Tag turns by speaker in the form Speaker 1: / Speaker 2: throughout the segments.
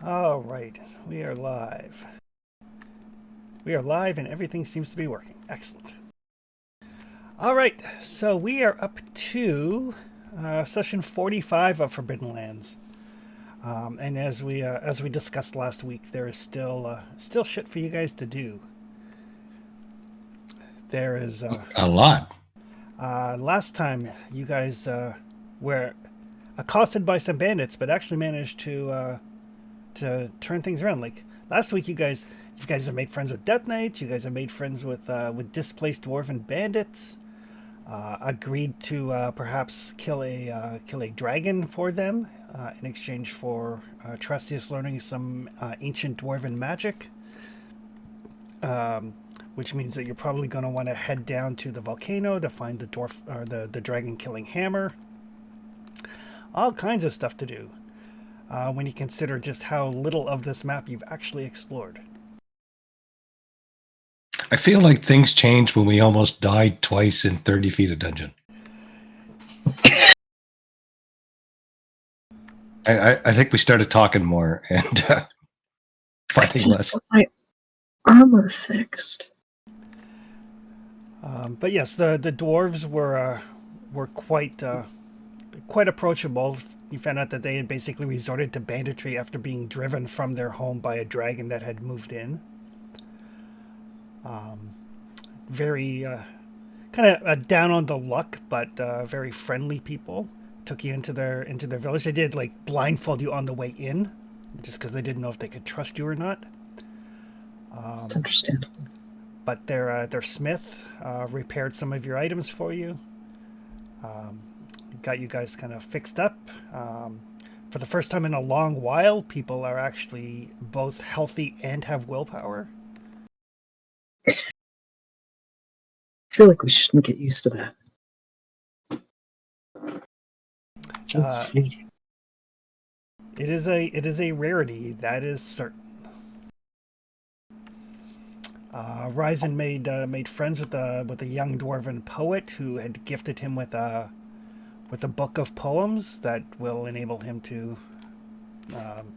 Speaker 1: All right, we are live. We are live and everything seems to be working. Excellent. All right, so we are up to session 45 of Forbidden Lands. And as we discussed last week, there is still shit for you guys to do. There is
Speaker 2: A lot.
Speaker 1: last time you guys were accosted by some bandits, but actually managed to turn things around. Like last week, you guys have made friends with Death Knights. You guys have made friends with displaced dwarven bandits. Agreed to perhaps kill a dragon for them in exchange for Trustius learning some ancient dwarven magic. Which means that you're probably going to want to head down to the volcano to find the dwarf or the dragon killing hammer. All kinds of stuff to do when you consider just how little of this map you've actually explored.
Speaker 2: I feel like things changed when we almost died twice in 30 feet of dungeon. I think we started talking more and fighting
Speaker 3: Just
Speaker 2: less.
Speaker 3: got my armor fixed.
Speaker 1: But yes, the dwarves were quite approachable. You found out that they had basically resorted to banditry after being driven from their home by a dragon that had moved in. Very kind of down on the luck, but very friendly people. Took you into their village. They did like blindfold you on the way in, just because they didn't know if they could trust you or not.
Speaker 3: It's understandable.
Speaker 1: But their smith repaired some of your items for you. Got you guys kind of fixed up. For the first time in a long while, people are actually both healthy and have willpower.
Speaker 3: I feel like we shouldn't get used to that. It's
Speaker 1: Uh,
Speaker 3: fleeting.
Speaker 1: it is a rarity, that is certain. Ryzen made friends with a young dwarven poet who had gifted him with a book of poems that will enable him to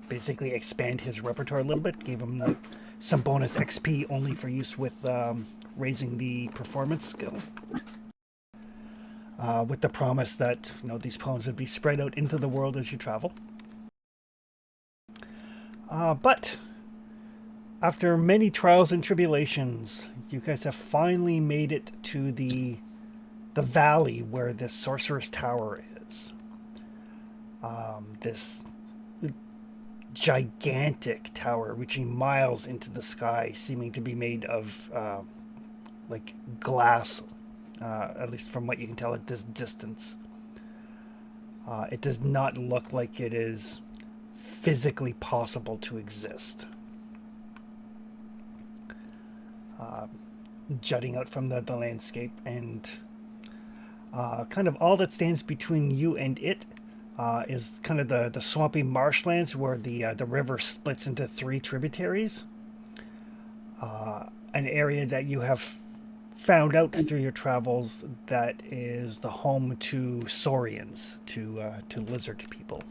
Speaker 1: basically expand his repertoire a little bit. Gave him like some bonus XP only for use with raising the performance skill. With the promise that these poems would be spread out into the world as you travel. But after many trials and tribulations, you guys have finally made it to the valley where this sorceress tower is. This gigantic tower reaching miles into the sky, seeming to be made of like glass, at least from what you can tell at this distance. It does not look like it is physically possible to exist. Jutting out from the landscape, and kind of all that stands between you and it is kind of the swampy marshlands where the river splits into three tributaries. An area that you have found out through your travels that is the home to saurians, to lizard people.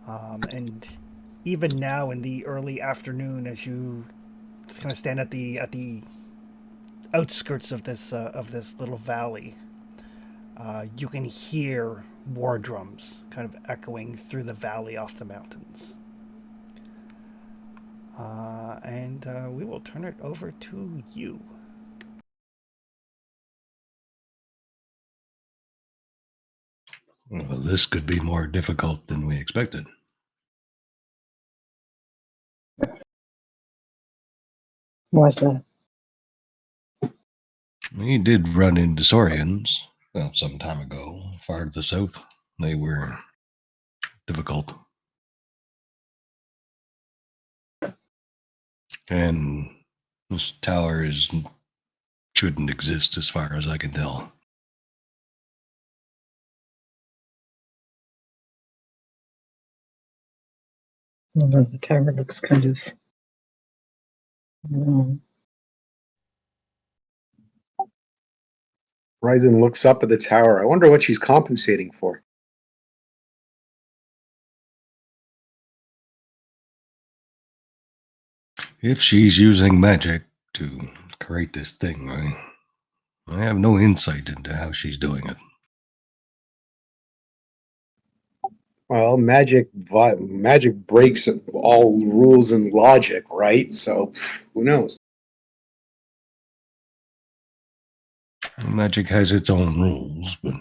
Speaker 1: And even now in the early afternoon, as you kind of stand at the outskirts of this little valley, you can hear war drums kind of echoing through the valley off the mountains. And we will turn it over to you.
Speaker 2: Well, this could be more difficult than we expected.
Speaker 3: Why's that?
Speaker 2: We did run into saurians, well, some time ago, far to the south. They were difficult. And this tower shouldn't exist as far as I can tell.
Speaker 3: Well, the tower looks kind of. Um,
Speaker 4: Ryzen looks up at the tower. I wonder what she's compensating for.
Speaker 2: If she's using magic to create this thing, I have no insight into how she's doing it.
Speaker 4: Well, magic breaks all rules and logic, right? So who knows?
Speaker 2: Magic has its own rules, but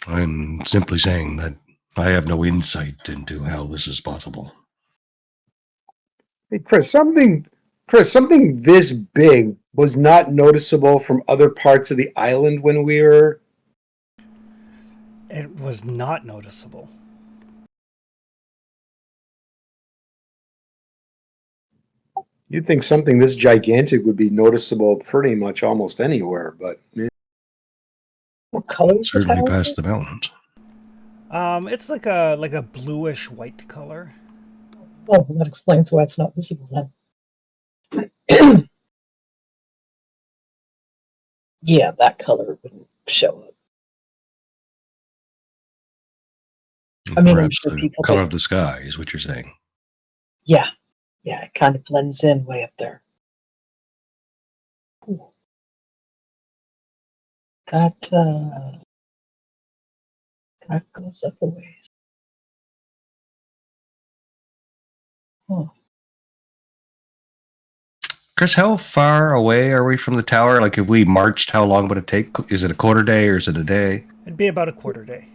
Speaker 2: I'm simply saying that I have no insight into how this is possible.
Speaker 4: Hey, Chris, something this big was not noticeable from other parts of the island when we were.
Speaker 1: It was not noticeable.
Speaker 4: You'd think something this gigantic would be noticeable pretty much almost anywhere, but
Speaker 3: What color is the
Speaker 2: Certainly
Speaker 3: tower?
Speaker 2: past the
Speaker 3: Chris?
Speaker 2: mountains.
Speaker 1: It's like a bluish white color.
Speaker 3: Oh, that explains why it's not visible then. Yeah, that color wouldn't show up. I mean, I'm
Speaker 2: Perhaps
Speaker 3: sure
Speaker 2: the
Speaker 3: people
Speaker 2: color
Speaker 3: that-
Speaker 2: of the sky is what you're saying.
Speaker 3: Yeah, it kind of blends in way up there. Ooh. That goes up a ways. Huh.
Speaker 2: Chris, how far away are we from the tower? Like, if we marched, how long would it take? Is it a quarter day or is it a day?
Speaker 1: It'd be about a quarter day.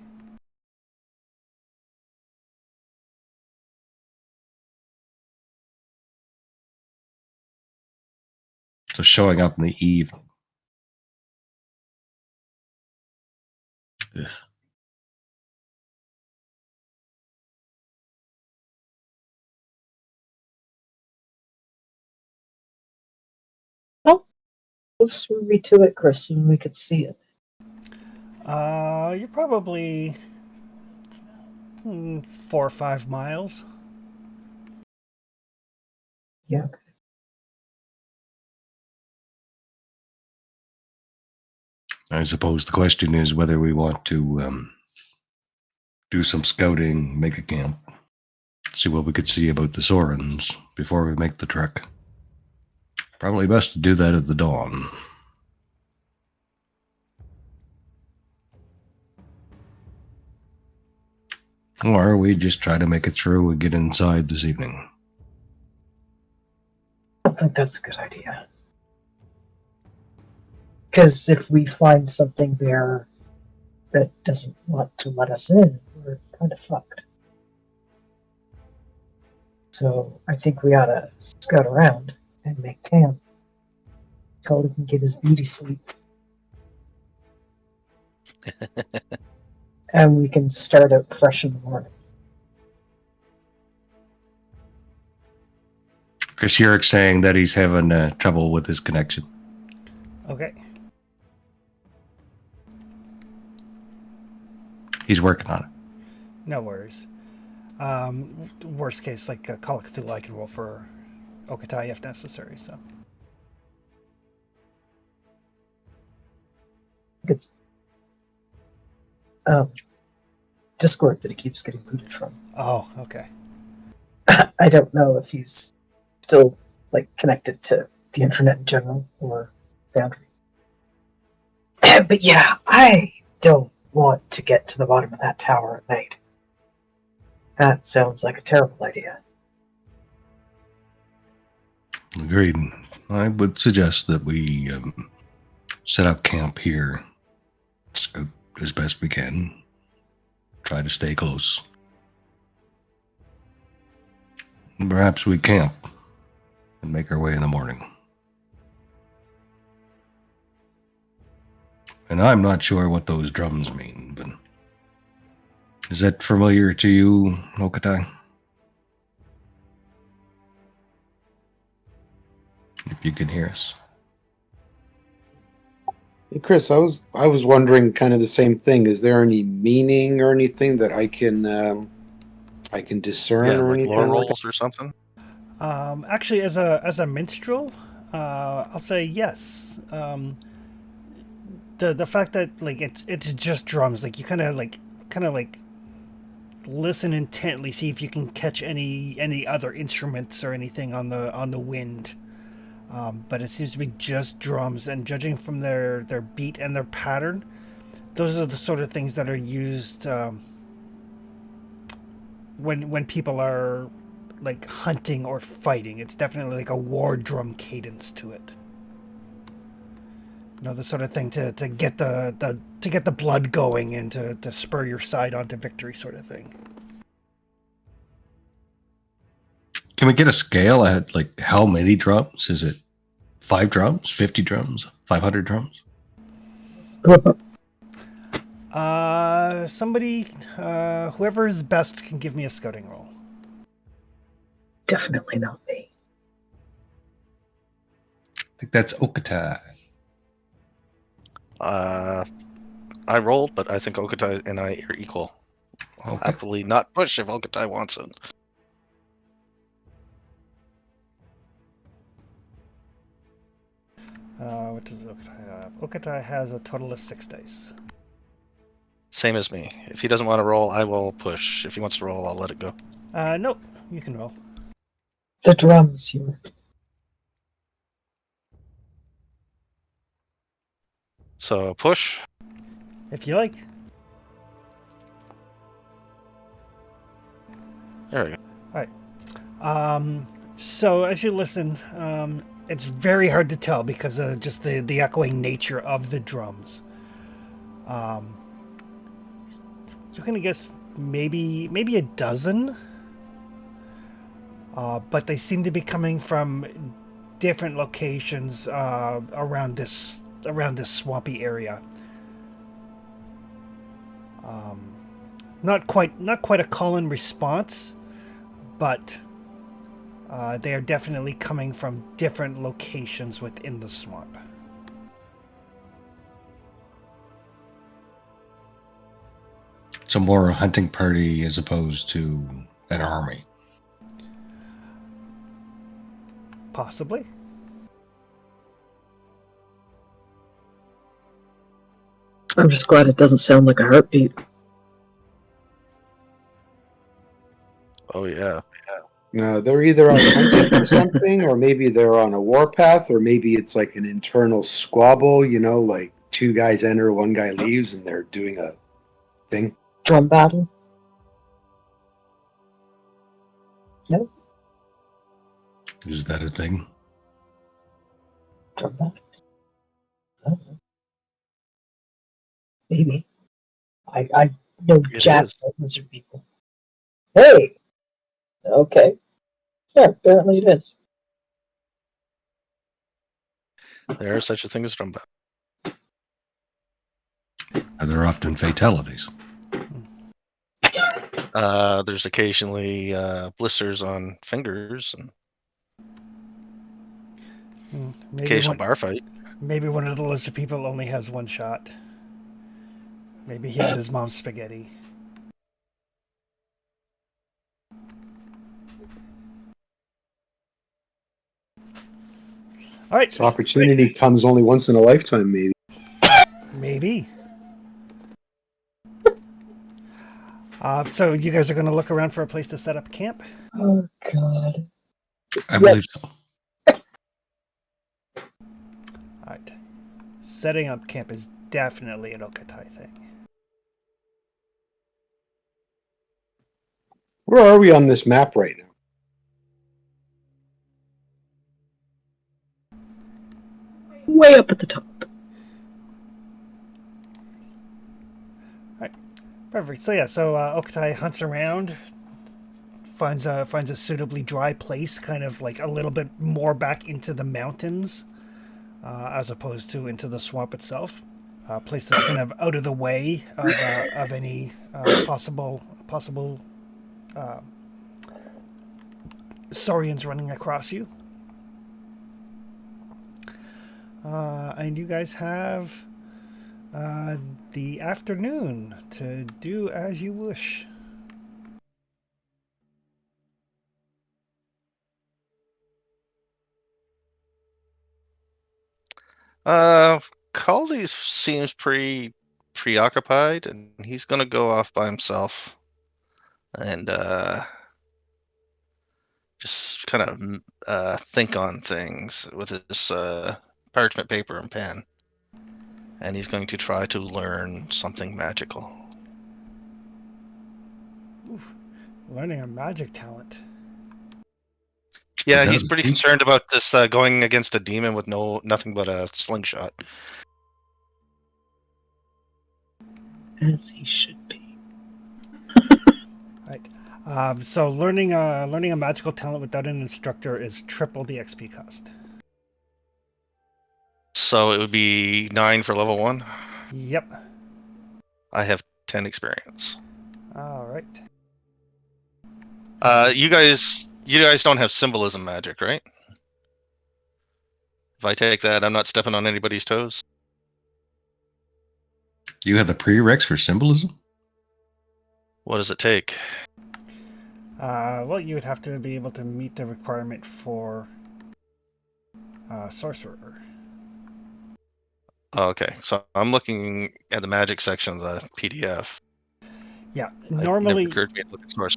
Speaker 2: So showing up in the evening. Ugh.
Speaker 3: How close were we to it, Chris, when we could see it?
Speaker 1: You're probably 4 or 5 miles.
Speaker 3: Yeah. Okay.
Speaker 2: I suppose the question is whether we want to do some scouting, make a camp, see what we could see about the Sorens before we make the trek. Probably best to do that at the dawn. Or we just try to make it through and get inside this evening.
Speaker 3: I don't think that's a good idea. Because if we find something there that doesn't want to let us in, we're kind of fucked. So I think we ought to scout around and make camp. Cody can get his beauty sleep. And we can start out fresh in the morning.
Speaker 2: Chris Yurick saying that he's having trouble with his connection.
Speaker 1: Okay.
Speaker 2: He's working on it.
Speaker 1: No worries. Worst case, like Call of Cthulhu, I can roll for Okatai if necessary. So
Speaker 3: It's Discord that he keeps getting booted from.
Speaker 1: oh, okay.
Speaker 3: I don't know if he's still like connected to the internet in general or Foundry. But yeah, I don't want to get to the bottom of that tower at night. That sounds like a terrible idea.
Speaker 2: Agreed. I would suggest that we set up camp here, scout as best we can, try to stay close. And perhaps we camp and make our way in the morning. And I'm not sure what those drums mean, but is that familiar to you, Okatai? If you can hear us.
Speaker 4: Hey, Chris, I was wondering kind of the same thing. Is there any meaning or anything that I can discern
Speaker 5: Yeah,
Speaker 4: or
Speaker 5: like
Speaker 4: anything
Speaker 5: lore
Speaker 4: like that?
Speaker 5: rolls or something.
Speaker 1: Actually, as a minstrel, I'll say yes. The fact that like it's just drums, like you kind of like listen intently, see if you can catch any other instruments or anything on the wind. But it seems to be just drums, and judging from their beat and their pattern, those are the sort of things that are used when people are like hunting or fighting. It's definitely like a war drum cadence to it. You know, the sort of thing to get the blood going and to spur your side onto victory, sort of thing.
Speaker 2: Can we get a scale at like how many drums? Is it 5 drums, 50 drums, 500 drums?
Speaker 1: Somebody, whoever's best can give me a scouting roll.
Speaker 3: Definitely not me.
Speaker 2: I think that's Okatai.
Speaker 5: I rolled, but I think Okatai and I are equal. I'll
Speaker 2: Okay.
Speaker 5: happily not push if Okatai wants it.
Speaker 1: What does Okatai have? Okatai has a total of 6 dice.
Speaker 5: Same as me. If he doesn't want to roll, I will push. If he wants to roll, I'll let it go.
Speaker 1: Nope, you can roll.
Speaker 3: The drums, you.
Speaker 5: So push.
Speaker 1: If you like.
Speaker 5: There we go.
Speaker 1: So as you listen, it's very hard to tell because of just the echoing nature of the drums. You're gonna guess maybe a dozen, but they seem to be coming from different locations around this swampy area. Not quite a call and response, but they are definitely coming from different locations within the swamp.
Speaker 2: So more a hunting party as opposed to an army.
Speaker 1: Possibly.
Speaker 3: I'm just glad it doesn't sound like a heartbeat.
Speaker 5: Oh yeah.
Speaker 4: No, they're either on hunting for something, or maybe they're on a warpath, or maybe it's like an internal squabble, you know, like 2 guys enter, 1 guy leaves, and they're doing a thing.
Speaker 3: Drum battle. No,
Speaker 2: Is that a thing?
Speaker 3: drum battle. I don't know. Maybe. I know
Speaker 5: It
Speaker 3: Jack
Speaker 5: is.
Speaker 3: lizard people. Hey. Okay. Yeah, apparently it is.
Speaker 5: There is such a thing as drum battle.
Speaker 2: Are there often fatalities?
Speaker 5: There's occasionally blisters on fingers and
Speaker 1: Maybe
Speaker 5: occasional
Speaker 1: one,
Speaker 5: bar fight.
Speaker 1: maybe one of the lizard people only has 1 shot. Maybe he had his mom's spaghetti. All right.
Speaker 4: This opportunity comes only once in a lifetime, maybe.
Speaker 1: Maybe. So you guys are going to look around for a place to set up camp?
Speaker 3: Oh God.
Speaker 2: I believe so.
Speaker 1: All right. Setting up camp is definitely an Okatai thing.
Speaker 4: Where are we on this map right now?
Speaker 3: Way up at the top.
Speaker 1: Perfect. So Okatai hunts around, finds a suitably dry place, kind of like a little bit more back into the mountains, as opposed to into the swamp itself. A place that's kind of out of the way of any possible Saurians running across you. And you guys have the afternoon to do as you wish.
Speaker 5: Caldy seems pretty preoccupied, and he's gonna go off by himself. and just kind of think on things with his parchment paper and pen. And he's going to try to learn something magical.
Speaker 1: Oof. Learning a magic talent.
Speaker 5: Yeah,
Speaker 2: That
Speaker 5: he's
Speaker 2: was
Speaker 5: pretty
Speaker 2: deep.
Speaker 5: concerned about this going against a demon with nothing but a slingshot.
Speaker 3: As he should be.
Speaker 1: Right. So learning a magical talent without an instructor is triple the XP cost.
Speaker 5: So it would be 9 for level 1.
Speaker 1: Yep.
Speaker 5: I have 10 experience.
Speaker 1: All right.
Speaker 5: You guys don't have symbolism magic, right? If I take that, I'm not stepping on anybody's toes.
Speaker 2: You have the prereqs for symbolism?
Speaker 5: What does it take?
Speaker 1: Well, you would have to be able to meet the requirement for sorcerer.
Speaker 5: Oh, okay, so I'm looking at the magic section of the PDF.
Speaker 1: Yeah.
Speaker 5: It never
Speaker 1: Normally,
Speaker 5: occurred to me to look at source.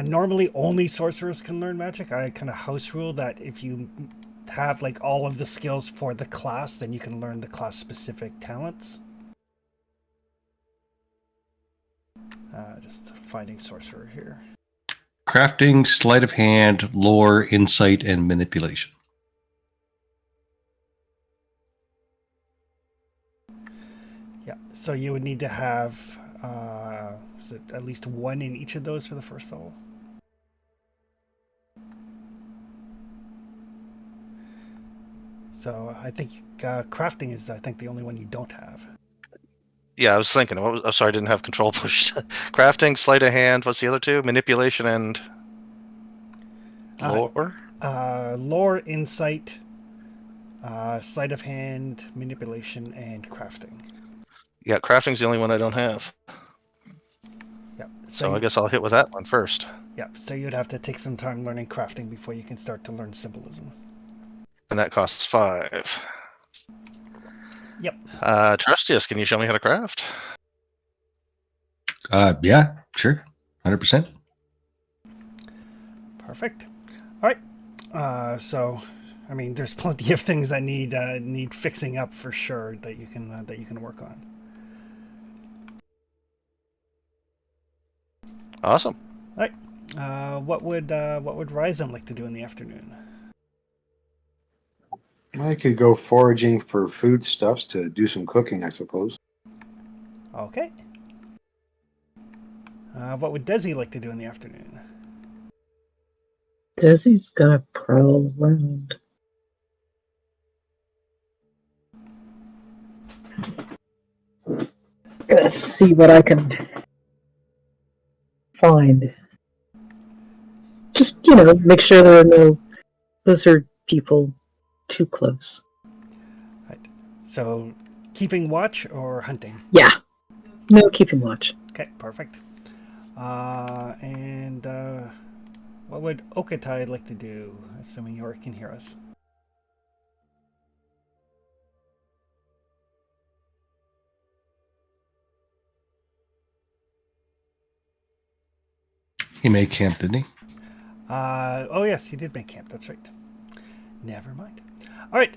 Speaker 1: normally only sorcerers can learn magic. I kind of house rule that if you have like all of the skills for the class, then you can learn the class specific talents. Just finding sorcerer here.
Speaker 2: Crafting, sleight of hand, lore, insight, and manipulation.
Speaker 1: Yeah. So you would need to have is it at least one in each of those for the first level? So I think crafting is the only one you don't have.
Speaker 5: Yeah, I was thinking. Oh, sorry, I didn't have control pushed. Crafting, sleight of hand. What's the other two? Manipulation and lore.
Speaker 1: Lore, insight, sleight of hand, manipulation, and crafting.
Speaker 5: Yeah, crafting's the only one I don't have.
Speaker 1: Yeah.
Speaker 5: So I guess I'll hit with that one first.
Speaker 1: Yeah. So you'd have to take some time learning crafting before you can start to learn symbolism.
Speaker 5: And that costs 5.
Speaker 1: Yep.
Speaker 5: Trustius, can you show me how to craft?
Speaker 2: Yeah, sure. 100%.
Speaker 1: Perfect. All right. So, I mean, there's plenty of things that need fixing up for sure that you can work on.
Speaker 5: Awesome.
Speaker 1: All right. What would Ryzen like to do in the afternoon?
Speaker 4: I could go foraging for foodstuffs to do some cooking, I suppose.
Speaker 1: Okay. What would Desi like to do in the afternoon?
Speaker 3: Desi's gonna prowl around. Gonna see what I can find. Just, make sure there are no lizard people too close.
Speaker 1: Right. So, keeping watch or hunting?
Speaker 3: Yeah. No keeping watch.
Speaker 1: Okay, perfect. And what would Okatai like to do, assuming Yorick can hear us?
Speaker 2: He made camp, didn't he?
Speaker 1: Oh yes, he did make camp. That's right. Never mind. All right.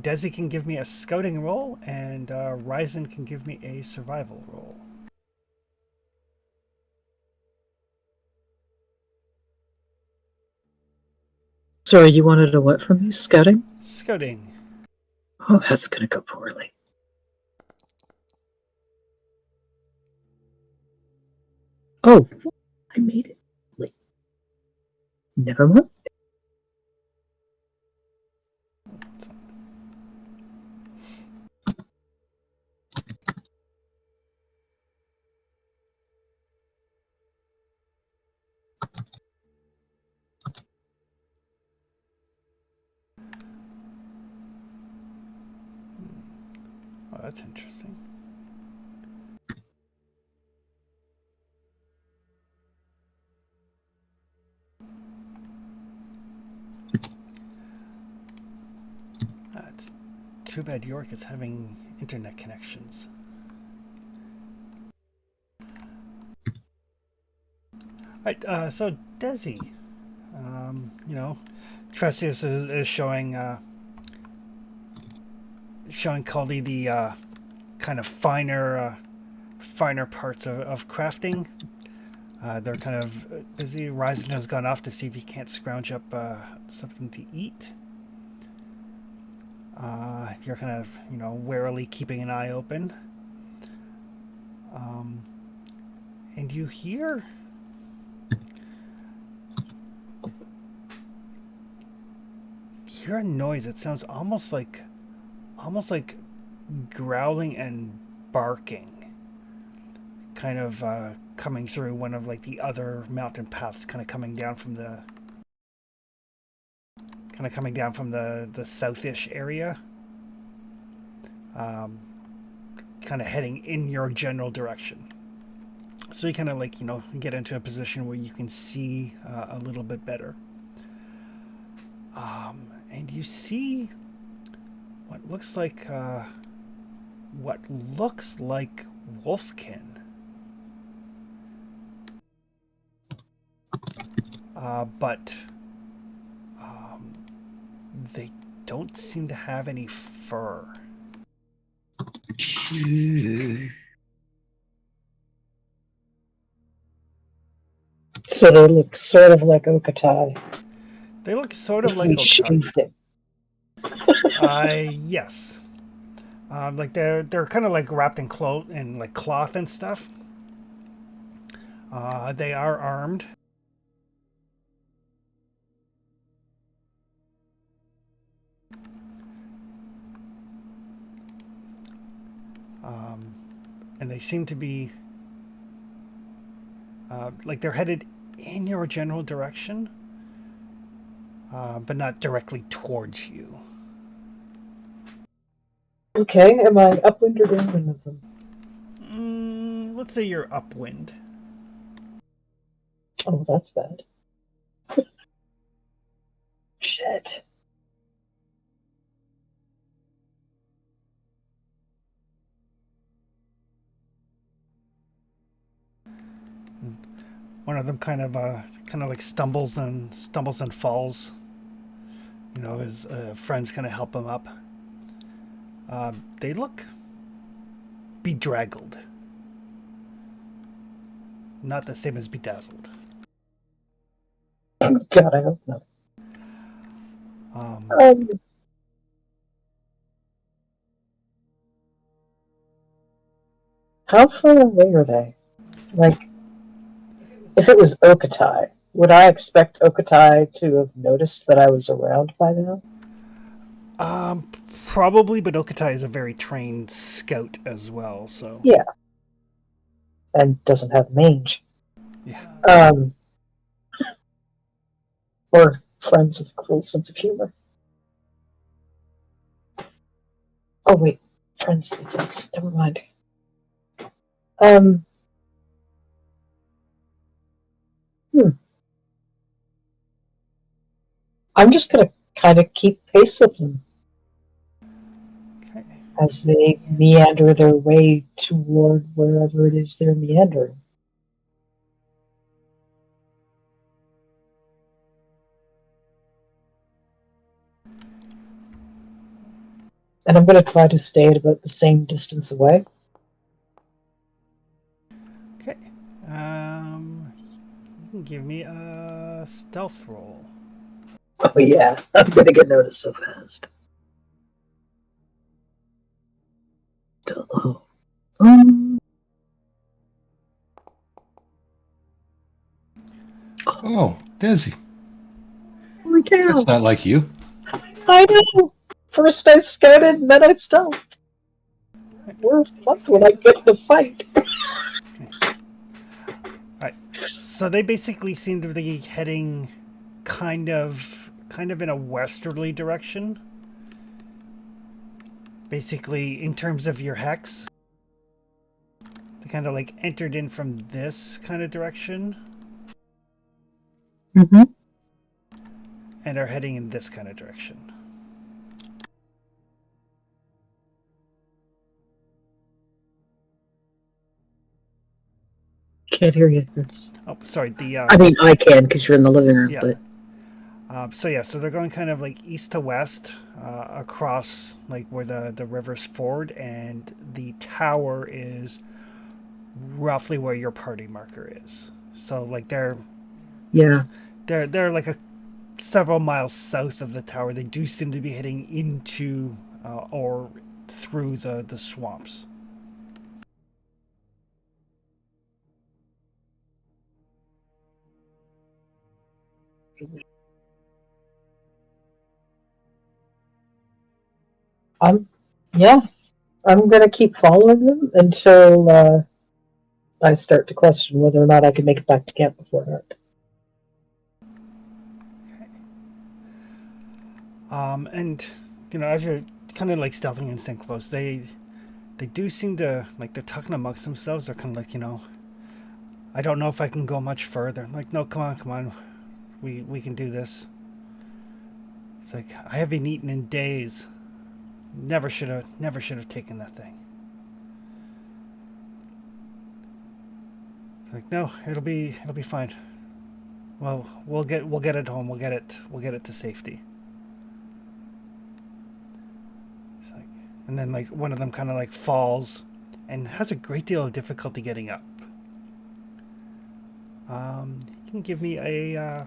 Speaker 1: Desi can give me a scouting roll, and Ryzen can give me a survival roll.
Speaker 3: Sorry, you wanted a what from me? Scouting?
Speaker 1: Scouting.
Speaker 3: Oh, that's gonna go poorly. Oh, I made it. Wait. Never mind.
Speaker 1: Oh, that's interesting. It's too bad York is having internet connections. Right, so Desi, Tresius is showing Caldy the kind of finer parts of crafting. They're kind of busy. Ryzen has gone off to see if he can't scrounge up something to eat. You're kind of, warily keeping an eye open. And you hear a noise. It sounds almost like growling and barking, kind of coming through one of like the other mountain paths, kind of coming down from the southish area, kind of heading in your general direction. So you kind of like get into a position where you can see a little bit better, and you see what looks like Wolfkin. But they don't seem to have any fur.
Speaker 3: So they look sort of like Okatai.
Speaker 1: They look sort of
Speaker 3: If
Speaker 1: like
Speaker 3: we
Speaker 1: Otai.
Speaker 3: shaved it.
Speaker 1: Yes. Like they're kind of like wrapped in like cloth and stuff. They are armed. And they seem to be like they're headed in your general direction, but not directly towards you.
Speaker 3: Okay, am I upwind or downwind of them?
Speaker 1: Let's say you're upwind.
Speaker 3: Oh, that's bad. Shit.
Speaker 1: One of them kind of like stumbles and falls. His friends kind of help him up. They look bedraggled, not the same as bedazzled.
Speaker 3: God, I hope not. How far away are they? Like, if it was Okatai, would I expect Okatai to have noticed that I was around by now?
Speaker 1: Probably, but Okatai is a very trained scout as well, so
Speaker 3: Yeah. And doesn't have mange.
Speaker 1: yeah.
Speaker 3: Or friends with a cruel sense of humor. Oh wait, friends leads us. Never mind. I'm just gonna kind of keep pace with them
Speaker 1: Okay.
Speaker 3: as they meander their way toward wherever it is they're meandering. And I'm going to try to stay at about the same distance away.
Speaker 1: Okay. You can give me a stealth roll.
Speaker 3: Oh yeah, I'm going to get noticed so fast.
Speaker 2: Oh, Desi.
Speaker 3: Holy cow.
Speaker 2: That's not like you.
Speaker 3: I know! First I scouted, and then I stealthed. We're fucked when I get in the fight.
Speaker 1: Alright. So they basically seem to be heading kind of in a westerly direction. Basically, in terms of your hex, they kind of like entered in from this kind of direction
Speaker 3: Mm-hmm.
Speaker 1: and are heading in this kind of direction.
Speaker 3: Can't hear you, Chris.
Speaker 1: Oh, sorry.
Speaker 3: I mean, I can because you're in the living room,
Speaker 1: Yeah.
Speaker 3: but
Speaker 1: So they're going kind of like east to west across like where the river's ford, and the tower is roughly where your party marker is. So like
Speaker 3: yeah.
Speaker 1: they're like several miles south of the tower. They do seem to be heading into or through the swamps.
Speaker 3: Yeah, I'm gonna keep following them until I start to question whether or not I can make it back to camp before dark.
Speaker 1: And as you're kind of like stealthing and staying close, they do seem to like they're talking amongst themselves. They're kind of like, I don't know if I can go much further. I'm like, no, come on, we can do this. It's like I haven't eaten in days. Never should have taken that thing. It's like, no, it'll be fine. Well, we'll get it home. We'll get it to safety. It's like, and then like one of them kind of like falls, and has a great deal of difficulty getting up. You can give me a.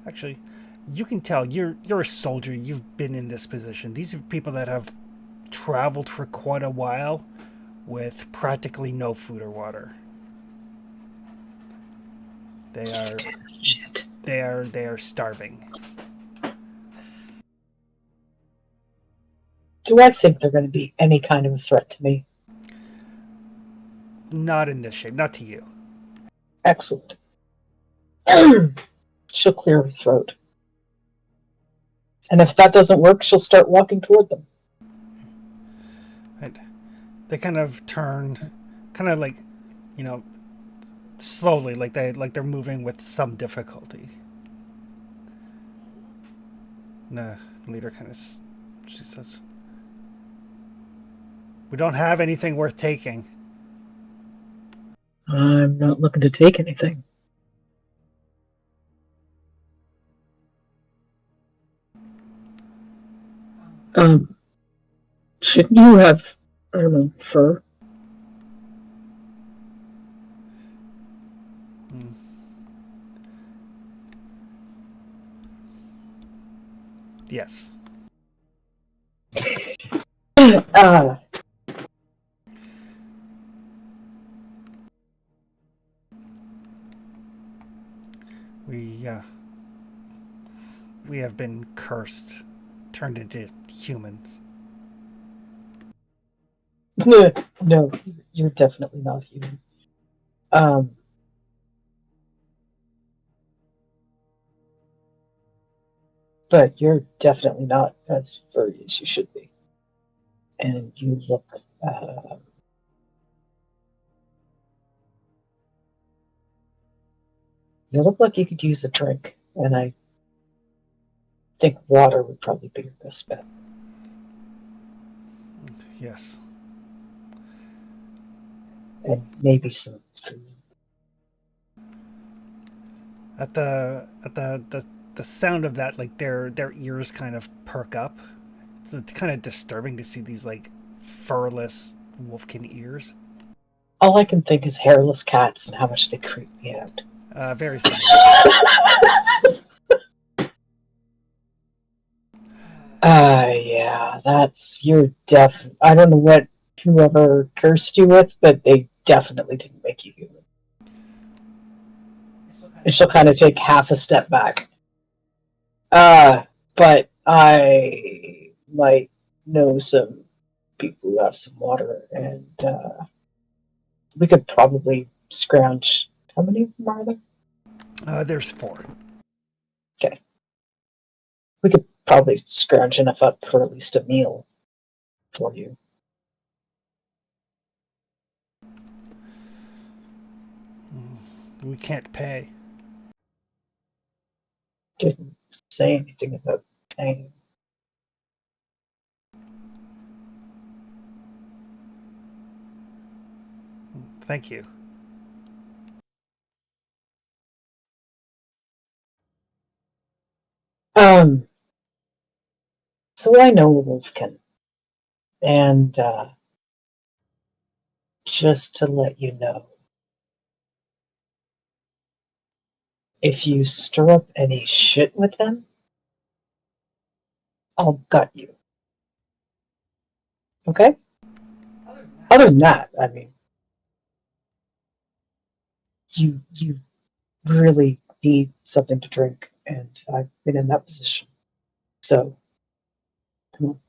Speaker 1: Actually, you can tell you're a soldier. You've been in this position. These are people that have traveled for quite a while with practically no food or water.
Speaker 3: Shit.
Speaker 1: They are starving.
Speaker 3: Do I think they're going to be any kind of a threat to me?
Speaker 1: Not in this shape. Not to you.
Speaker 3: Excellent. She'll clear her throat. And if that doesn't work, she'll start walking toward them.
Speaker 1: Right. They kind of turn, kind of like, slowly, like they're moving with some difficulty. And the leader kind of, she says, "We don't have anything worth taking."
Speaker 3: I'm not looking to take anything. Shouldn't you have, I don't know, fur?
Speaker 1: Yes.
Speaker 3: Uh,
Speaker 1: We have been cursed, turned into humans.
Speaker 3: no, you're definitely not human. But you're definitely not as furry as you should be. And you look, like you could use a drink, and I think water would probably be your best bet.
Speaker 1: Yes.
Speaker 3: And maybe some food.
Speaker 1: At the sound of that, like their ears kind of perk up. So it's kind of disturbing to see these like furless wolfkin ears.
Speaker 3: All I can think is hairless cats and how much they creep me out.
Speaker 1: Very similar.
Speaker 3: Yeah, you're I don't know what whoever cursed you with, but they definitely didn't make you human. And she'll kind of take half a step back. But I might know some people who have some water, and we could probably scrounge. How many of them are there?
Speaker 1: There's 4.
Speaker 3: Okay. We could probably scrounge enough up for at least a meal for you.
Speaker 1: We can't pay.
Speaker 3: Didn't say anything about paying.
Speaker 1: Thank you.
Speaker 3: So I know Wolfkin, and just to let you know, if you stir up any shit with him, I'll gut you. Okay? Other than that, I mean, you really need something to drink, and I've been in that position. So, come on.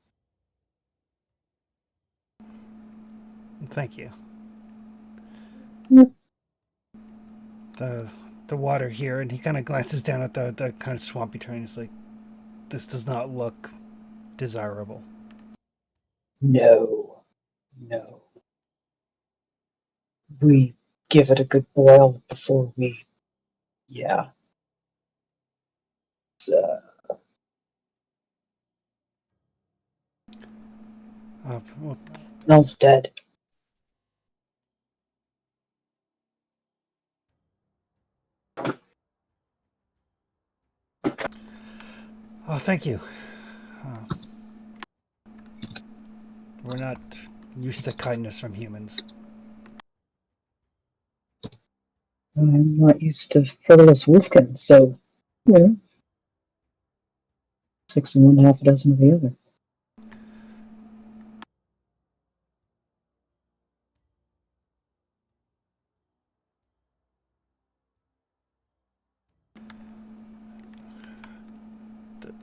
Speaker 1: Thank you.
Speaker 3: Mm.
Speaker 1: The water here, and he kind of glances down at the kind of swampy terrain. He's like, this does not look desirable.
Speaker 3: No. We give it a good boil before we, yeah. It's,
Speaker 1: Well,
Speaker 3: smells dead.
Speaker 1: oh, thank you. We're not used to kindness from humans.
Speaker 3: I'm not used to frivolous Wolfkin, so, you know, 6 of one, half a dozen of the other.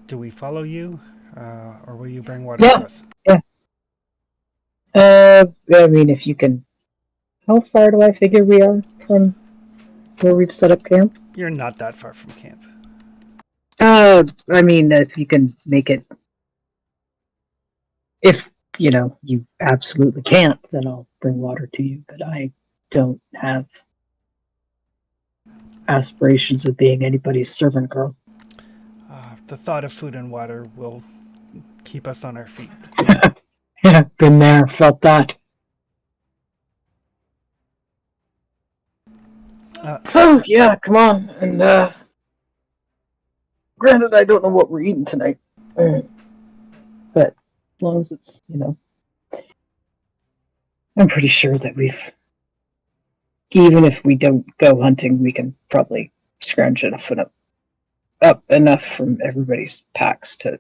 Speaker 1: Do we follow you, or will you bring water
Speaker 3: Yeah.
Speaker 1: for us?
Speaker 3: I mean, if you can. How far do I figure we are from where we've set up camp?
Speaker 1: You're not that far from camp.
Speaker 3: I mean, if you can make it. If, you absolutely can't, then I'll bring water to you, but I don't have aspirations of being anybody's servant girl.
Speaker 1: The thought of food and water will keep us on our feet.
Speaker 3: Yeah, been there, felt that. So, yeah, come on, and, granted, I don't know what we're eating tonight, but as long as it's, I'm pretty sure that even if we don't go hunting, we can probably scrounge enough up enough from everybody's packs to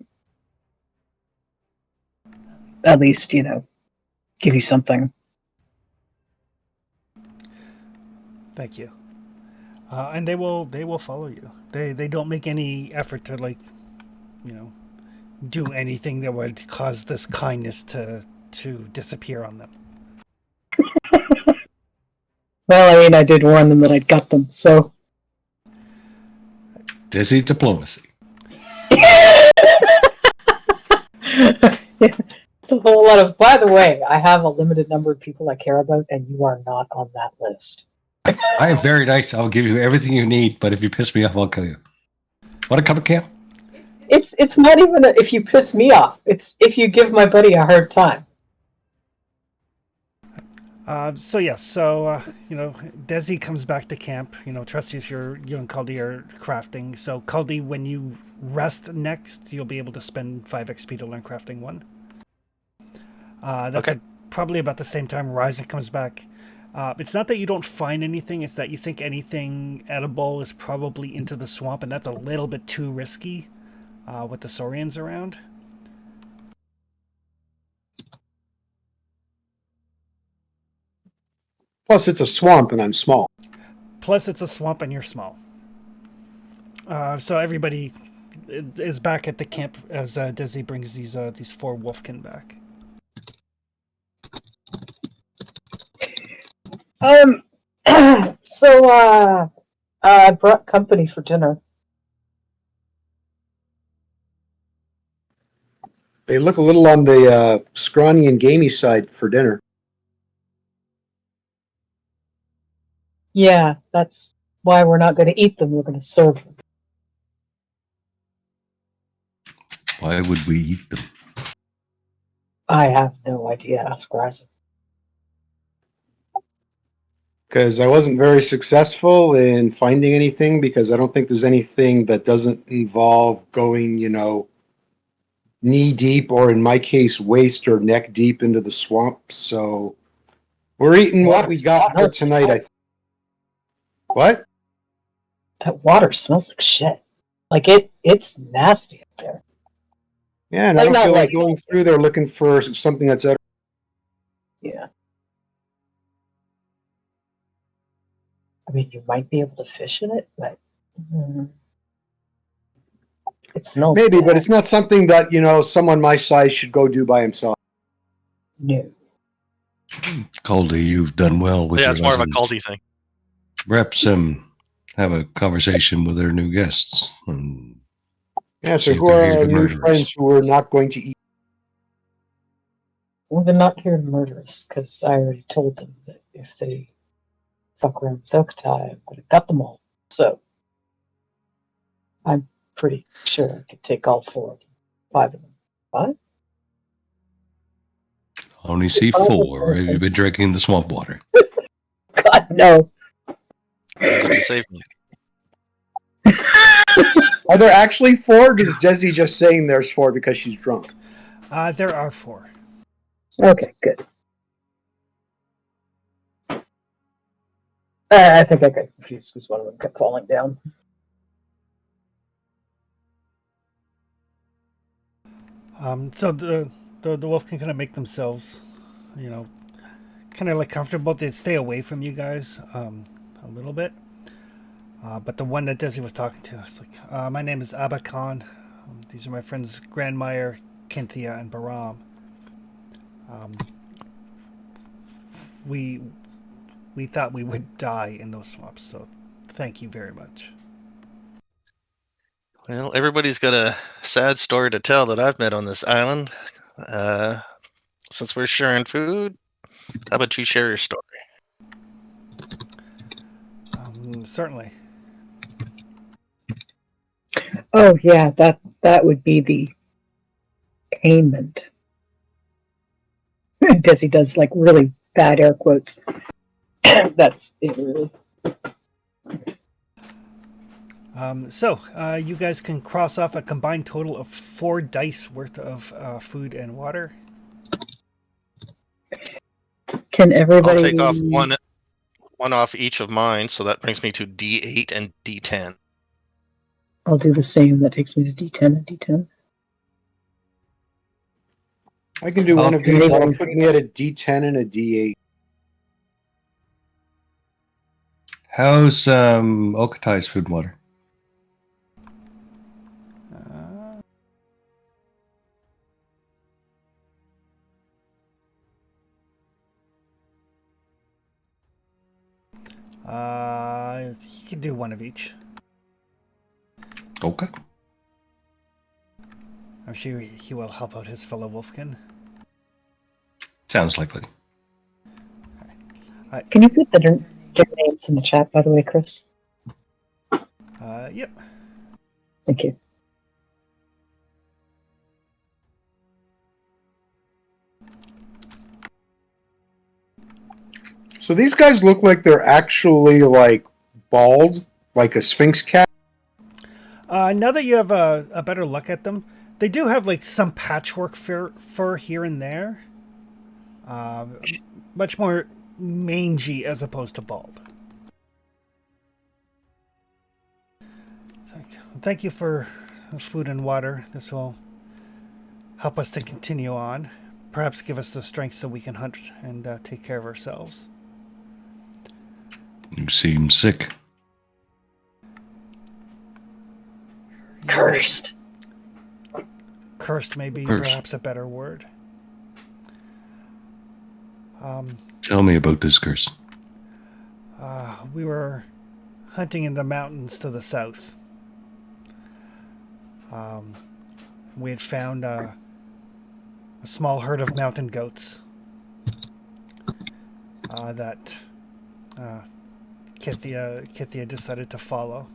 Speaker 3: at least, give you something.
Speaker 1: Thank you. And they will follow you. They don't make any effort to do anything that would cause this kindness to disappear on them.
Speaker 3: Well, I mean, I did warn them that I'd got them, so.
Speaker 2: Dizzy diplomacy.
Speaker 3: It's a whole lot of. By the way, I have a limited number of people I care about, and you are not on that list.
Speaker 2: I am very nice. I'll give you everything you need, but if you piss me off, I'll kill you. Want to come to camp?
Speaker 3: It's not even if you piss me off. It's if you give my buddy a hard time.
Speaker 1: Desi comes back to camp. Trust you and Caldi are crafting. So Caldi, when you rest next, you'll be able to spend 5 XP to learn crafting 1. That's
Speaker 5: Okay.
Speaker 1: Probably about the same time Ryzen comes back. It's not that you don't find anything, it's that you think anything edible is probably into the swamp, and that's a little bit too risky with the Saurians around.
Speaker 4: Plus, it's a swamp and I'm small.
Speaker 1: Plus, it's a swamp and you're small. So everybody is back at the camp as Desi brings these 4 wolfkin back.
Speaker 3: So I brought company for dinner.
Speaker 4: They look a little on the scrawny and gamey side for dinner.
Speaker 3: Yeah, that's why we're not going to eat them. We're going to serve them.
Speaker 2: Why would we eat them?
Speaker 3: I have no idea. Ask Ryzen.
Speaker 4: because I wasn't very successful in finding anything because I don't think there's anything that doesn't involve going, knee deep or in my case, waist or neck deep into the swamp. So we're eating what we got for tonight. What?
Speaker 3: That water smells like shit. Like it's nasty up there.
Speaker 4: Yeah, and I
Speaker 3: Like,
Speaker 4: don't
Speaker 3: not
Speaker 4: feel like
Speaker 3: like-
Speaker 4: going through there looking for something that's edible.
Speaker 3: Yeah. I mean, you might be able to fish in it, but it smells
Speaker 4: Maybe,
Speaker 3: bad.
Speaker 4: but it's not something that, someone my size should go do by himself.
Speaker 3: No.
Speaker 2: Caldy, you've done well with
Speaker 5: Yeah,
Speaker 2: your
Speaker 5: it's more of a
Speaker 2: lessons.
Speaker 5: culty thing.
Speaker 2: Perhaps have a conversation with our new guests. And
Speaker 4: Yeah,
Speaker 2: See
Speaker 4: so
Speaker 2: if
Speaker 4: who
Speaker 2: they're
Speaker 4: are
Speaker 2: here
Speaker 4: our
Speaker 2: to
Speaker 4: new
Speaker 2: murder us.
Speaker 4: friends who are not going to eat?
Speaker 3: Well, they're not here to murder us, because I already told them that if they fuck around with Okatai, I'm going to cut them all. So, I'm pretty sure I could take all 4 of them. 5 of them. 5?
Speaker 2: I only see 4. Have you been drinking the swamp water?
Speaker 3: God, no.
Speaker 5: Did you save me?
Speaker 4: Are there actually 4? Or is Desi just saying there's 4 because she's drunk?
Speaker 1: There are 4.
Speaker 3: Okay, good. I think I got confused because one of them kept falling down.
Speaker 1: So the wolf can kind of make themselves, kind of like comfortable. They stay away from you guys a little bit. But the one that Desi was talking to is like, my name is Abba Khan. These are my friends Grandmeyer, Kinthia, and Baram. We thought we would die in those swamps, so thank you very much.
Speaker 5: Well, everybody's got a sad story to tell that I've met on this island. Since we're sharing food, how about you share your story?
Speaker 1: Certainly.
Speaker 3: Oh yeah, that would be the payment. Desi does like really bad air quotes. That's it, really.
Speaker 1: So you guys can cross off a combined total of 4 dice worth of food and water.
Speaker 3: Can everybody?
Speaker 5: I'll take off one off each of mine, so that brings me to D8 and D10.
Speaker 3: I'll do the same. That takes me to D10 and D10.
Speaker 4: I can do
Speaker 2: Oh,
Speaker 4: one of these. That'll put me at a D10 and a D8.
Speaker 2: How's Okatai's food and water?
Speaker 1: He can do one of each.
Speaker 2: Okay.
Speaker 1: I'm sure he will help out his fellow wolfkin.
Speaker 2: Sounds likely.
Speaker 3: Can you put the different names in the chat, by the way, Chris?
Speaker 1: Yep.
Speaker 3: Thank you.
Speaker 4: So these guys look like they're actually like bald, like a Sphinx cat.
Speaker 1: Now that you have a better look at them, they do have like some patchwork fur here and there. Much more mangy as opposed to bald. Thank you for the food and water. This will help us to continue on. Perhaps give us the strength so we can hunt and take care of ourselves.
Speaker 2: You seem sick.
Speaker 3: Cursed.
Speaker 1: Cursed may be
Speaker 2: Cursed.
Speaker 1: perhaps a better word.
Speaker 2: Tell me about this curse.
Speaker 1: We were hunting in the mountains to the south. We had found a small herd of mountain goats that Kithia decided to follow.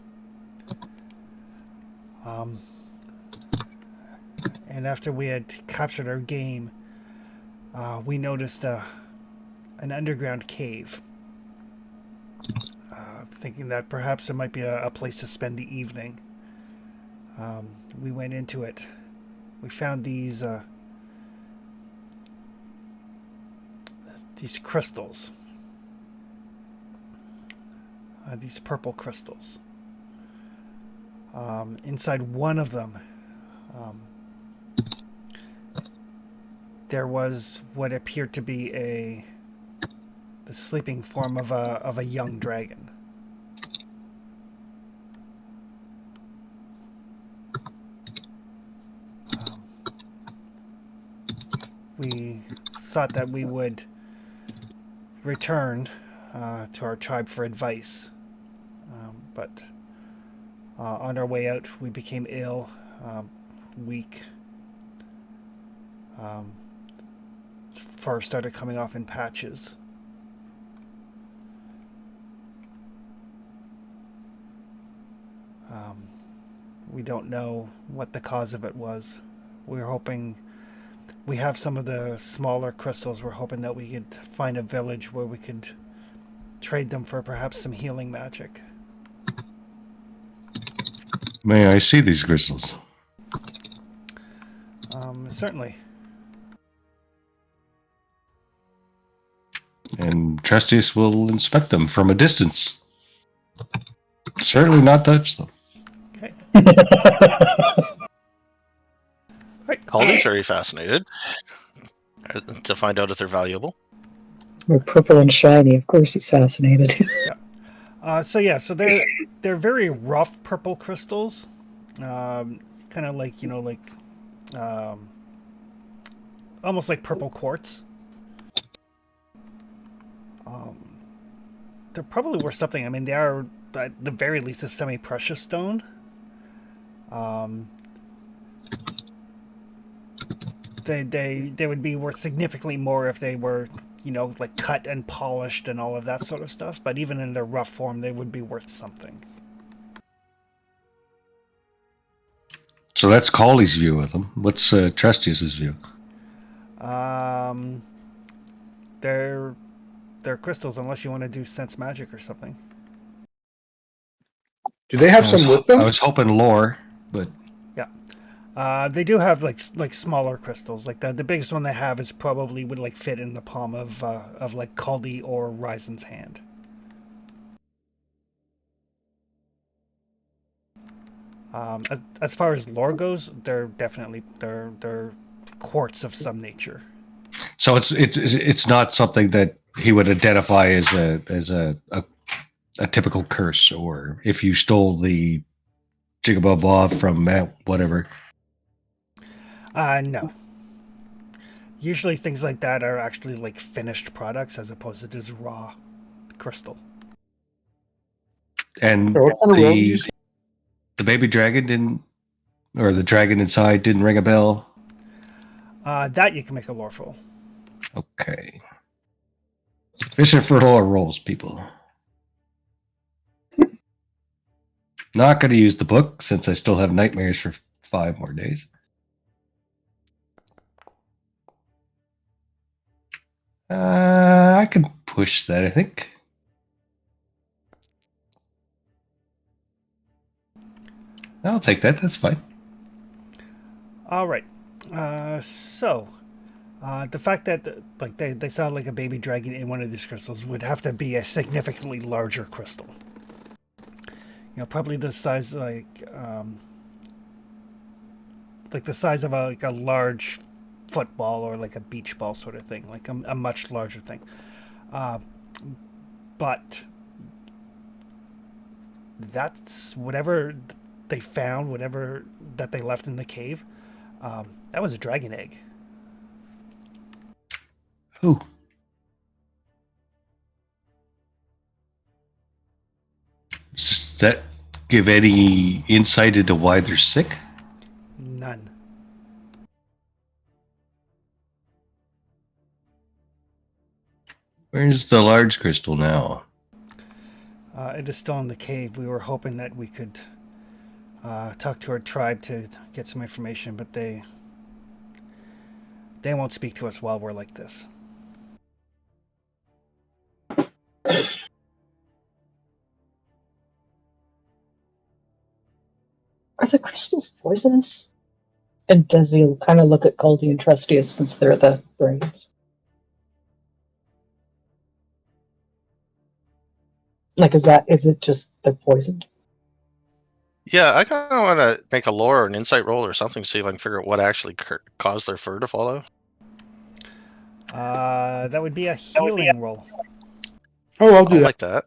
Speaker 1: And after we had captured our game, we noticed an underground cave. thinking that perhaps it might be a place to spend the evening. We went into it. We found these crystals, these purple crystals. Inside one of them, there was what appeared to be the sleeping form of a young dragon. We thought that we would return to our tribe for advice, but on our way out, we became ill, weak. Fur started coming off in patches. We don't know what the cause of it was. We were hoping, we have some of the smaller crystals. We're hoping that we could find a village where we could trade them for perhaps some healing magic.
Speaker 2: May I see these crystals?
Speaker 1: Certainly.
Speaker 2: And Trustius will inspect them from a distance. Certainly not touch them.
Speaker 1: Okay. Right.
Speaker 5: Caldy's very fascinated to find out if they're valuable.
Speaker 3: They're purple and shiny. Of course, he's fascinated.
Speaker 1: So they're very rough purple crystals, kind of like almost like purple quartz. They're probably worth something. I mean, they are at the very least a semi-precious stone. They would be worth significantly more if they were, like cut and polished and all of that sort of stuff. But even in their rough form, they would be worth something.
Speaker 2: So that's Colley's view of them. What's Trustius's view?
Speaker 1: They're crystals, unless you want to do sense magic or something.
Speaker 4: Do they have some with them?
Speaker 2: I was hoping lore, but
Speaker 1: They do have like smaller crystals. Like the biggest one they have is probably would like fit in the palm of like Caldy or Ryzen's hand. As far as lore goes, they're definitely they're quartz of some nature.
Speaker 2: so it's not something that he would identify as a typical curse, or if you stole the Jigababa from Mount whatever.
Speaker 1: No. Usually things like that are actually like finished products as opposed to just raw crystal.
Speaker 2: And
Speaker 4: Or what kind of role do you see?
Speaker 2: the baby dragon didn't, or the dragon inside didn't ring a bell.
Speaker 1: That you can make a lore roll.
Speaker 2: Okay. Fishing for lore rolls, people. Not going to use the book since I still have nightmares for 5 more days. I can push that, I think. I'll take that. That's fine.
Speaker 1: All right. So the fact that like they sound like a baby dragon in one of these crystals would have to be a significantly larger crystal. Probably the size like the size of a large football or like a beach ball sort of thing, like a much larger thing. But that's whatever they found, whatever that they left in the cave. That was a dragon egg.
Speaker 2: Oh. Does that give any insight into why they're sick?
Speaker 1: None.
Speaker 2: Where's the large crystal now?
Speaker 1: It is still in the cave. We were hoping that we could talk to our tribe to get some information, but they won't speak to us while we're like this.
Speaker 3: the crystals poisonous? And does he kind of look at Caldy and Trustius since they're the brains? Like, is it just they're poisoned?
Speaker 5: Yeah, I kind of want to make a lore or an insight roll or something, see if I can figure out what actually caused their fur to fall out.
Speaker 1: That would be a healing roll.
Speaker 4: Oh, I'll do
Speaker 5: I
Speaker 4: that.
Speaker 5: like that.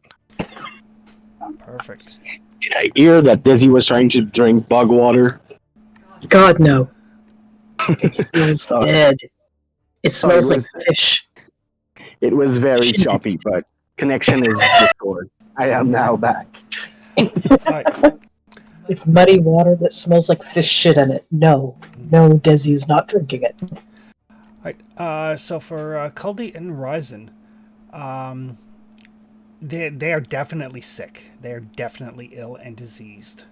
Speaker 1: Perfect.
Speaker 6: Did I hear that Dizzy was trying to drink bug water?
Speaker 3: God, no. It smells
Speaker 6: Sorry.
Speaker 3: dead. It smells like
Speaker 6: was-
Speaker 3: fish.
Speaker 6: It was very
Speaker 3: Shit.
Speaker 6: choppy, but connection is restored. I am now back.
Speaker 1: All right.
Speaker 3: It's muddy water that smells like fish shit in it. No, Desi is not drinking it.
Speaker 1: All right. So for Caldy and Ryzen, they are definitely sick. They are definitely ill and diseased.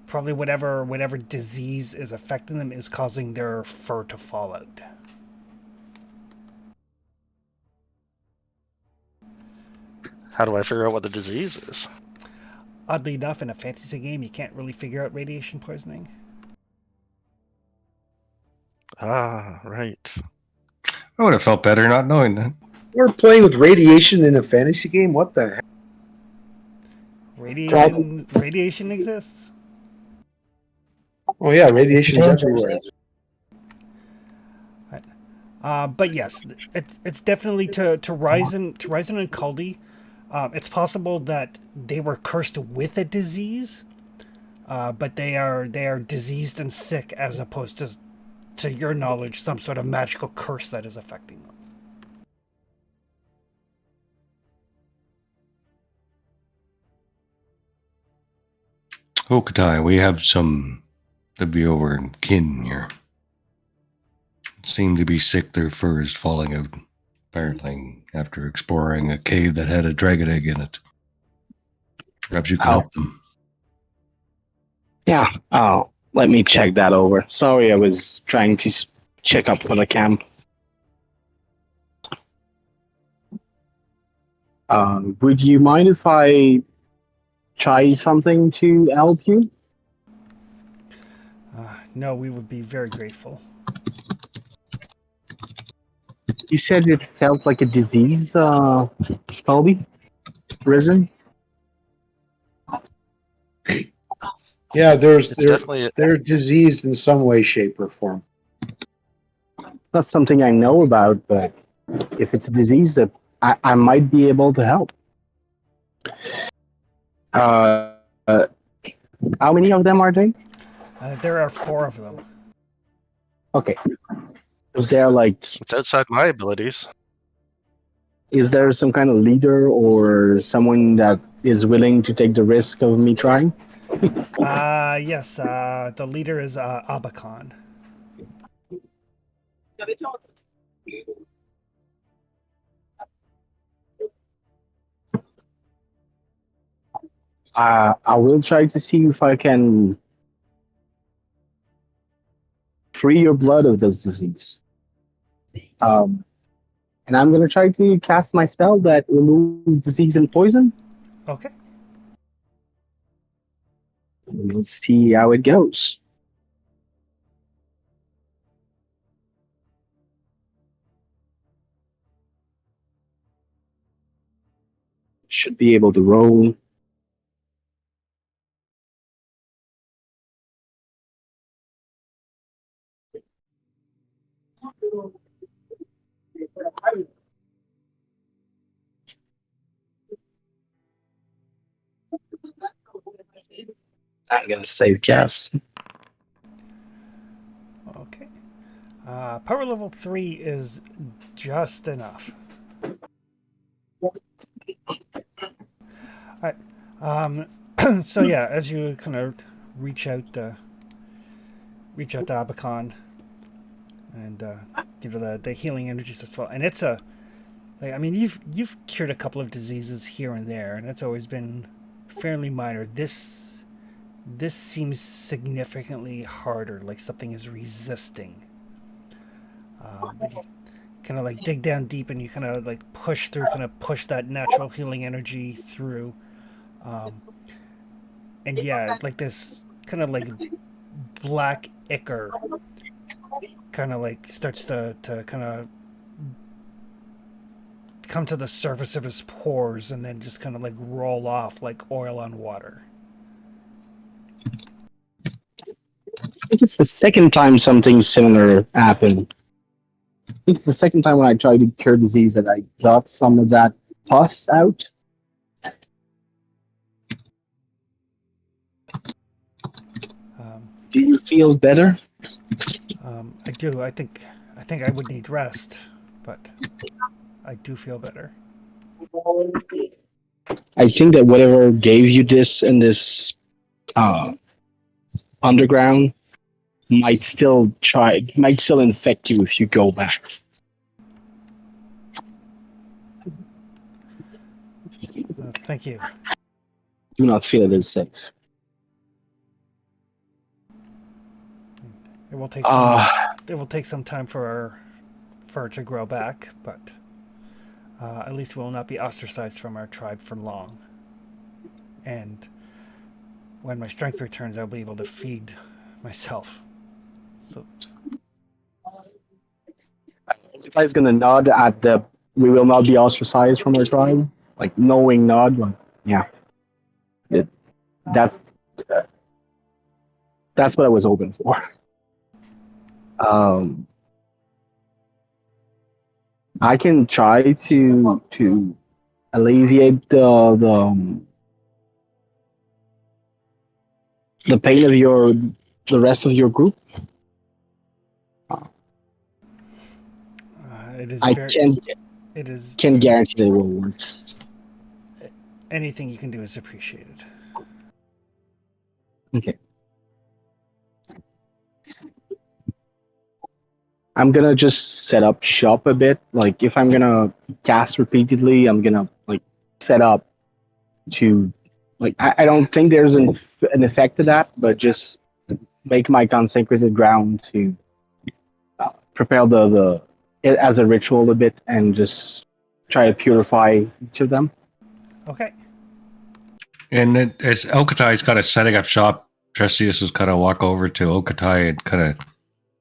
Speaker 1: Probably whatever disease is affecting them is causing their fur to fall out.
Speaker 5: How do I figure out what the disease is?
Speaker 1: Oddly enough, in a fantasy game, you can't really figure out radiation poisoning.
Speaker 5: Ah, right.
Speaker 2: I would have felt better not knowing that.
Speaker 4: We're playing with radiation in a fantasy game? What the heck?
Speaker 1: Radiation exists.
Speaker 4: Oh yeah, radiation's
Speaker 3: Dangerous.
Speaker 4: everywhere.
Speaker 1: But yes, it's definitely to Ryzen and Caldy. It's possible that they were cursed with a disease, but they are diseased and sick as opposed to your knowledge, some sort of magical curse that is affecting them.
Speaker 2: Okatai, we have some to be over in kin here. Seem to be sick, their fur is falling out, apparently, after exploring a cave that had a dragon egg in it. Perhaps you can help them.
Speaker 6: Yeah, let me check that over. Sorry, I was trying to check up for the camp. Would you mind if I try something to help you?
Speaker 1: No, we would be very grateful.
Speaker 6: You said it felt like a disease, Spelby? Risen?
Speaker 4: Yeah,
Speaker 5: It's definitely
Speaker 4: they're diseased in some way, shape, or form.
Speaker 6: That's something I know about, but if it's a disease, I might be able to help. How many of them are there?
Speaker 1: There are 4 of them.
Speaker 6: Okay. Is there
Speaker 5: it's outside my abilities.
Speaker 6: is there some kind of leader or someone that is willing to take the risk of me trying?
Speaker 1: Yes, the leader is Abakan.
Speaker 6: I will try to see if I can free your blood of this disease. And I'm going to try to cast my spell that removes disease and poison.
Speaker 1: Okay.
Speaker 6: And we'll see how it goes. Should be able to roll. I'm going to save cast.
Speaker 1: Okay. Power level 3 is just enough. Alright. So yeah, as you kind of reach out to Abakan and give her the healing energies as well, and it's you've cured a couple of diseases here and there, and it's always been fairly minor. This seems significantly harder, like something is resisting. But you kind of like dig down deep, and you kind of like push through, kind of push that natural healing energy through. and yeah, like this kind of like black ichor kind of like starts to kind of come to the surface of his pores and then just kind of like roll off like oil on water.
Speaker 6: I think it's the second time something similar happened. I think it's the second time when I tried to cure disease that I got some of that pus out. Do you feel better?
Speaker 1: I do. I think I would need rest, but I do feel better.
Speaker 6: I think that whatever gave you this in this underground might still infect you if you go back.
Speaker 1: Thank you.
Speaker 6: Do not feel it is safe.
Speaker 1: It will take some. It will take some time for our fur to grow back, but at least we will not be ostracized from our tribe for long. And when my strength returns, I'll be able to feed myself. So
Speaker 6: Okatai's gonna nod at the "we will not be ostracized from our tribe," like knowing nod. Like, yeah, that's what I was hoping for. I can try to alleviate the pain of the rest of your group.
Speaker 1: it is.
Speaker 6: I
Speaker 1: Very, it is.
Speaker 6: can guarantee that it will work.
Speaker 1: Anything you can do is appreciated.
Speaker 6: Okay. I'm gonna just set up shop a bit. Like if I'm gonna cast repeatedly, I'm gonna like set up to like I don't think there's an effect to that, but just make my consecrated ground to prepare the it as a ritual a bit and just try to purify each of them.
Speaker 1: Okay.
Speaker 2: And then as Okatai's kind of setting up shop, Trestius is kind of walk over to Okatai and kind of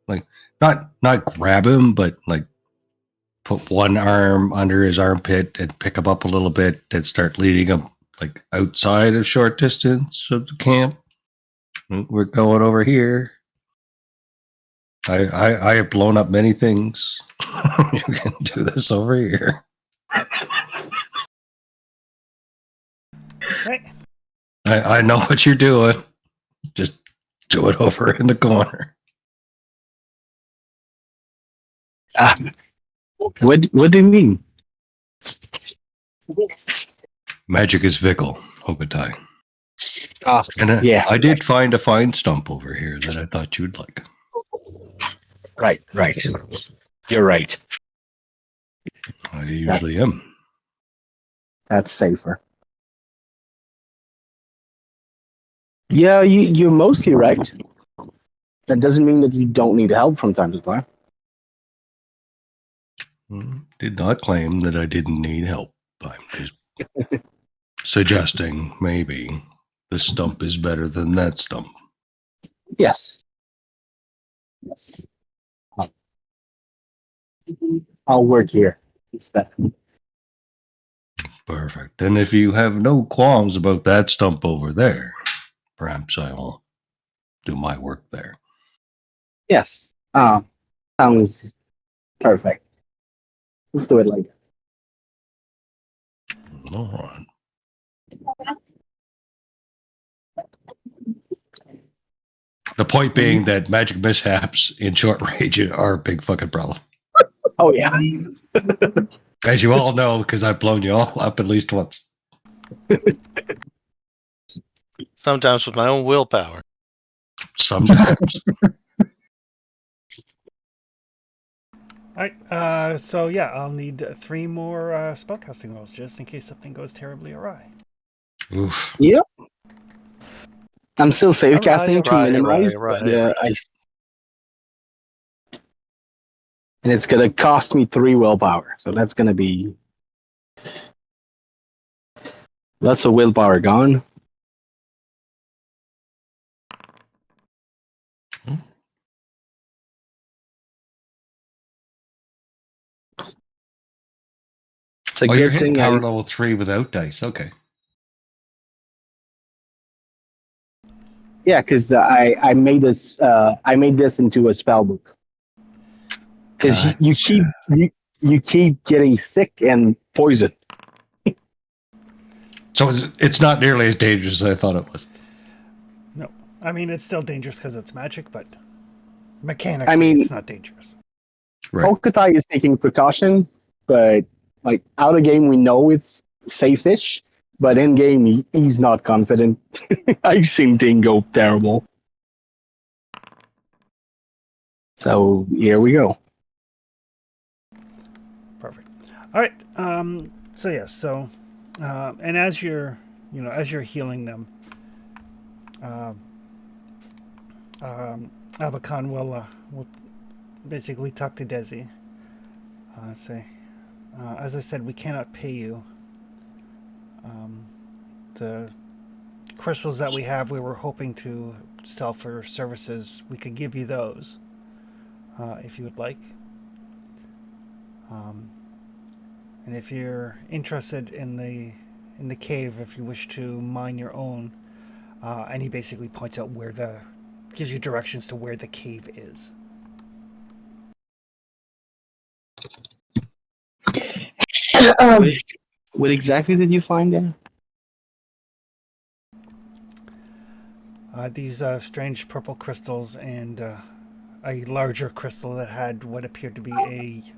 Speaker 2: like not grab him, but like put one arm under his armpit and pick him up a little bit and start leading him like outside of short distance of the camp. We're going over here. I have blown up many things. You can do this over here.
Speaker 1: Right.
Speaker 2: I know what you're doing. Just do it over in the corner.
Speaker 6: What do you mean?
Speaker 2: Magic is fickle, Okatai. And
Speaker 6: Yeah.
Speaker 2: I did find a fine stump over here that I thought you'd like.
Speaker 6: Right. You're right.
Speaker 2: I usually am.
Speaker 6: That's safer. Yeah, you're mostly right. That doesn't mean that you don't need help from time to time.
Speaker 2: Did not claim that I didn't need help. I'm just suggesting maybe this stump is better than that stump.
Speaker 6: Yes. I'll work here. It's better.
Speaker 2: Perfect. And if you have no qualms about that stump over there, perhaps I will do my work there.
Speaker 6: Yes. Sounds perfect. Let's do it later.
Speaker 2: All right. The point being that magic mishaps in short range are a big fucking problem.
Speaker 6: Oh, yeah.
Speaker 2: As you all know, because I've blown you all up at least once.
Speaker 5: Sometimes with my own willpower.
Speaker 2: Sometimes.
Speaker 1: All right. So yeah, I'll need 3 more spellcasting rolls just in case something goes terribly awry.
Speaker 2: Oof.
Speaker 6: Yep. I'm still save casting to
Speaker 5: Right,
Speaker 6: minimize,
Speaker 5: right.
Speaker 6: but and it's gonna cost me 3 willpower, so that's gonna be lots of willpower gone. a
Speaker 2: Oh, you're
Speaker 6: good
Speaker 2: hitting
Speaker 6: thing.
Speaker 2: power level 3 without dice. Okay.
Speaker 6: Yeah, because I made this into a spell book. Because
Speaker 2: Gotcha.
Speaker 6: you keep getting sick and poisoned.
Speaker 2: So it's not nearly as dangerous as I thought it was.
Speaker 1: No, I mean it's still dangerous because it's magic, but
Speaker 6: I
Speaker 1: mechanically
Speaker 6: mean,
Speaker 1: it's not dangerous.
Speaker 2: Right.
Speaker 6: Kokutai is taking precaution, but like out of game, we know it's safe-ish. But in game, he's not confident. I've seen things go terrible. So here we go.
Speaker 1: Perfect. All right. So yeah. So, and as you're healing them, Abakan will basically talk to Desi. Say, as I said, we cannot pay you. The crystals that we have, we were hoping to sell for services. We could give you those if you would like. And if you're interested in the cave, if you wish to mine your own, and he basically points out gives you directions to where the cave is.
Speaker 3: Um,
Speaker 6: What exactly did you find there?
Speaker 1: These strange purple crystals and a larger crystal that had what appeared to be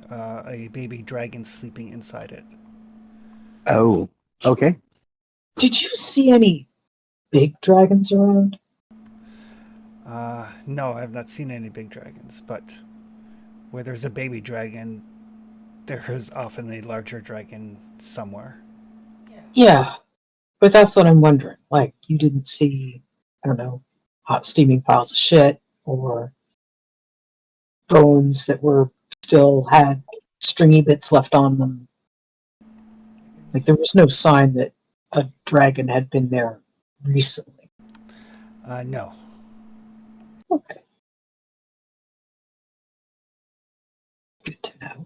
Speaker 1: a baby dragon sleeping inside it.
Speaker 6: Oh, okay.
Speaker 3: did you see any big dragons around?
Speaker 1: No, I have not seen any big dragons, but where there's a baby dragon, there is often a larger dragon somewhere.
Speaker 3: Yeah, but that's what I'm wondering. Like, you didn't see, I don't know, hot steaming piles of shit or bones that were still had stringy bits left on them. Like, there was no sign that a dragon had been there recently.
Speaker 1: No.
Speaker 3: Okay. Good to know.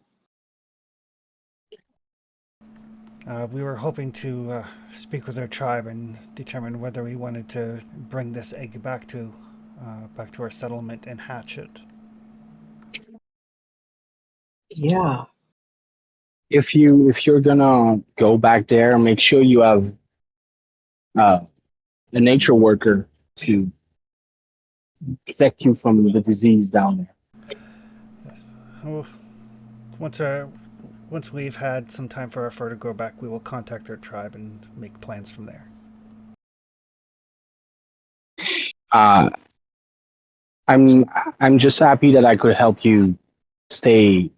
Speaker 1: We were hoping to speak with our tribe and determine whether we wanted to bring this egg back to our settlement and hatch it.
Speaker 3: Yeah.
Speaker 6: If you're gonna go back there, make sure you have a nature worker to protect you from the disease down there.
Speaker 1: Yes. Well, once we've had some time for our fur to grow back, we will contact our tribe and make plans from there.
Speaker 6: Uh, I'm just happy that I could help you stay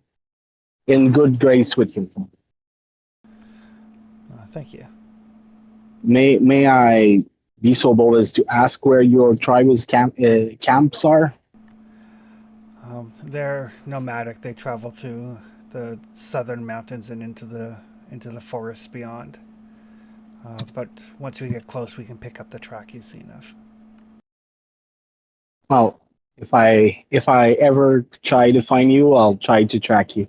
Speaker 6: in good grace with him.
Speaker 1: Thank you.
Speaker 6: May I be so bold as to ask where your tribe's camps are?
Speaker 1: They're nomadic. They travel to the southern mountains and into the forests beyond. But once we get close, we can pick up the track you've seen of.
Speaker 6: Well, if I ever try to find you, I'll try to track you.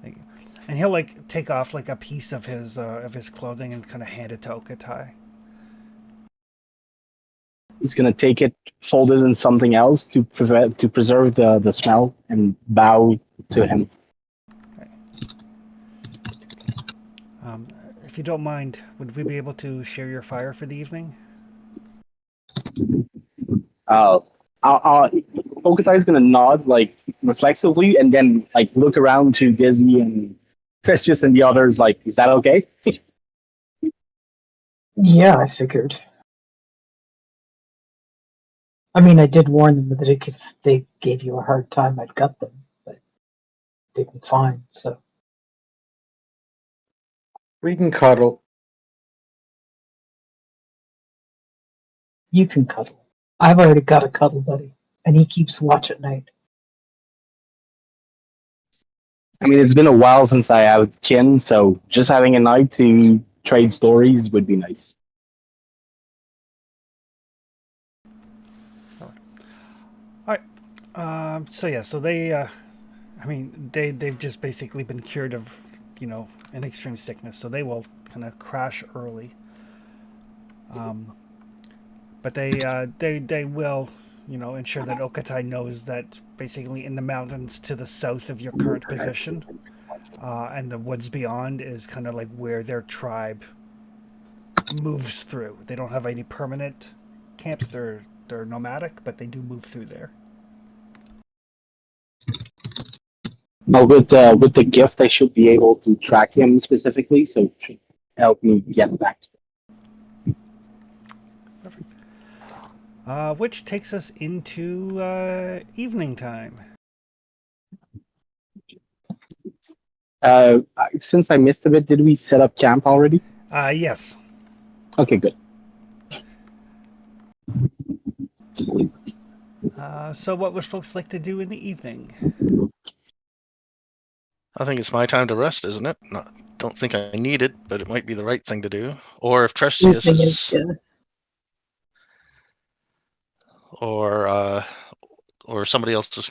Speaker 1: Thank you. And he'll like take off like a piece of his clothing and kind of hand it to Okatai.
Speaker 6: He's gonna take it, fold it in something else to preserve the smell, and bow to him.
Speaker 1: If you don't mind, would we be able to share your fire for the evening?
Speaker 6: Okatai's gonna nod like reflexively, and then like look around to Dizzy and Christius and the others. Like, is that okay?
Speaker 3: Yeah, I figured. I mean, I did warn them that if they gave you a hard time, I'd gut them, but they've been fine, so.
Speaker 4: We can cuddle.
Speaker 3: You can cuddle. I've already got a cuddle buddy, and he keeps watch at night.
Speaker 6: I mean, it's been a while since I had kin, so just having a night to trade stories would be nice.
Speaker 1: All right. So they I mean, they've just basically been cured of, an extreme sickness, so they will kind of crash early. But they will, ensure that Okatai knows that basically in the mountains to the south of your current position, and the woods beyond is kind of like where their tribe moves through. They don't have any permanent camps. They're nomadic, but they do move through there.
Speaker 6: But with the gift, I should be able to track him specifically, so it should help me get back.
Speaker 1: Which takes us into evening time.
Speaker 6: Since I missed a bit, did we set up camp already?
Speaker 1: Yes.
Speaker 6: Okay, good.
Speaker 1: So what would folks like to do in the evening?
Speaker 5: I think it's my time to rest, isn't it? Don't think I need it, but it might be the right thing to do. Or if Trestius
Speaker 3: Thing
Speaker 5: is,
Speaker 3: yeah.
Speaker 5: or somebody else is.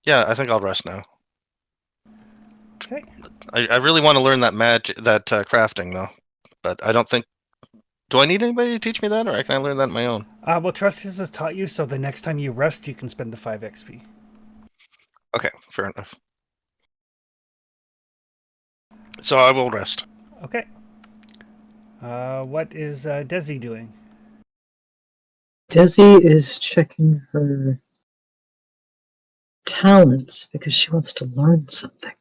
Speaker 5: Yeah, I think I'll rest now.
Speaker 1: Okay.
Speaker 5: I really want to learn that crafting though, but I don't think. Do I need anybody to teach me that, or can I learn that on my own?
Speaker 1: Well, Trustius has taught you, so the next time you rest, you can spend the 5 XP.
Speaker 5: Okay, fair enough. So I will rest.
Speaker 1: Okay. What is Desi doing?
Speaker 3: Desi is checking her talents because she wants to learn something.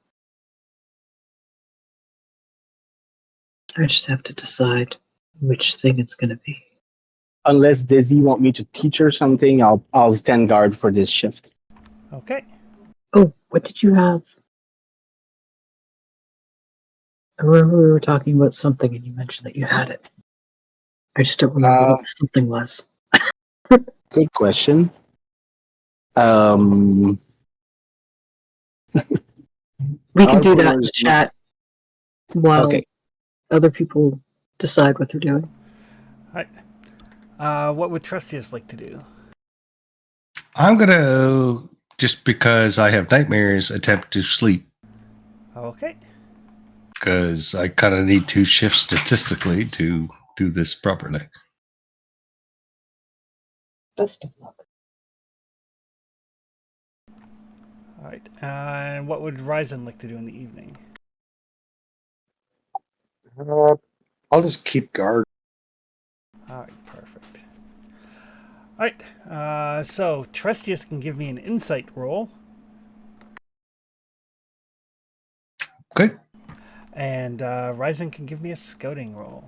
Speaker 3: I just have to decide which thing it's going to be.
Speaker 6: Unless Dizzy want me to teach her something, I'll stand guard for this shift.
Speaker 1: Okay.
Speaker 3: Oh, what did you have? I remember we were talking about something and you mentioned that you had it. I just don't remember what the something was.
Speaker 6: Good question.
Speaker 3: We can do that in the chat while other people decide what they're doing.
Speaker 1: All right. What would Trustius like to do?
Speaker 2: I'm going to, just because I have nightmares, attempt to sleep.
Speaker 1: Okay.
Speaker 2: Because I kind of need 2 shifts statistically to do this properly.
Speaker 3: Best of luck.
Speaker 1: All right. And what would Ryzen like to do in the evening?
Speaker 4: I'll just keep guard.
Speaker 1: All right. Perfect. All right. So Trustius can give me an insight roll.
Speaker 2: Okay.
Speaker 1: And Ryzen can give me a scouting roll.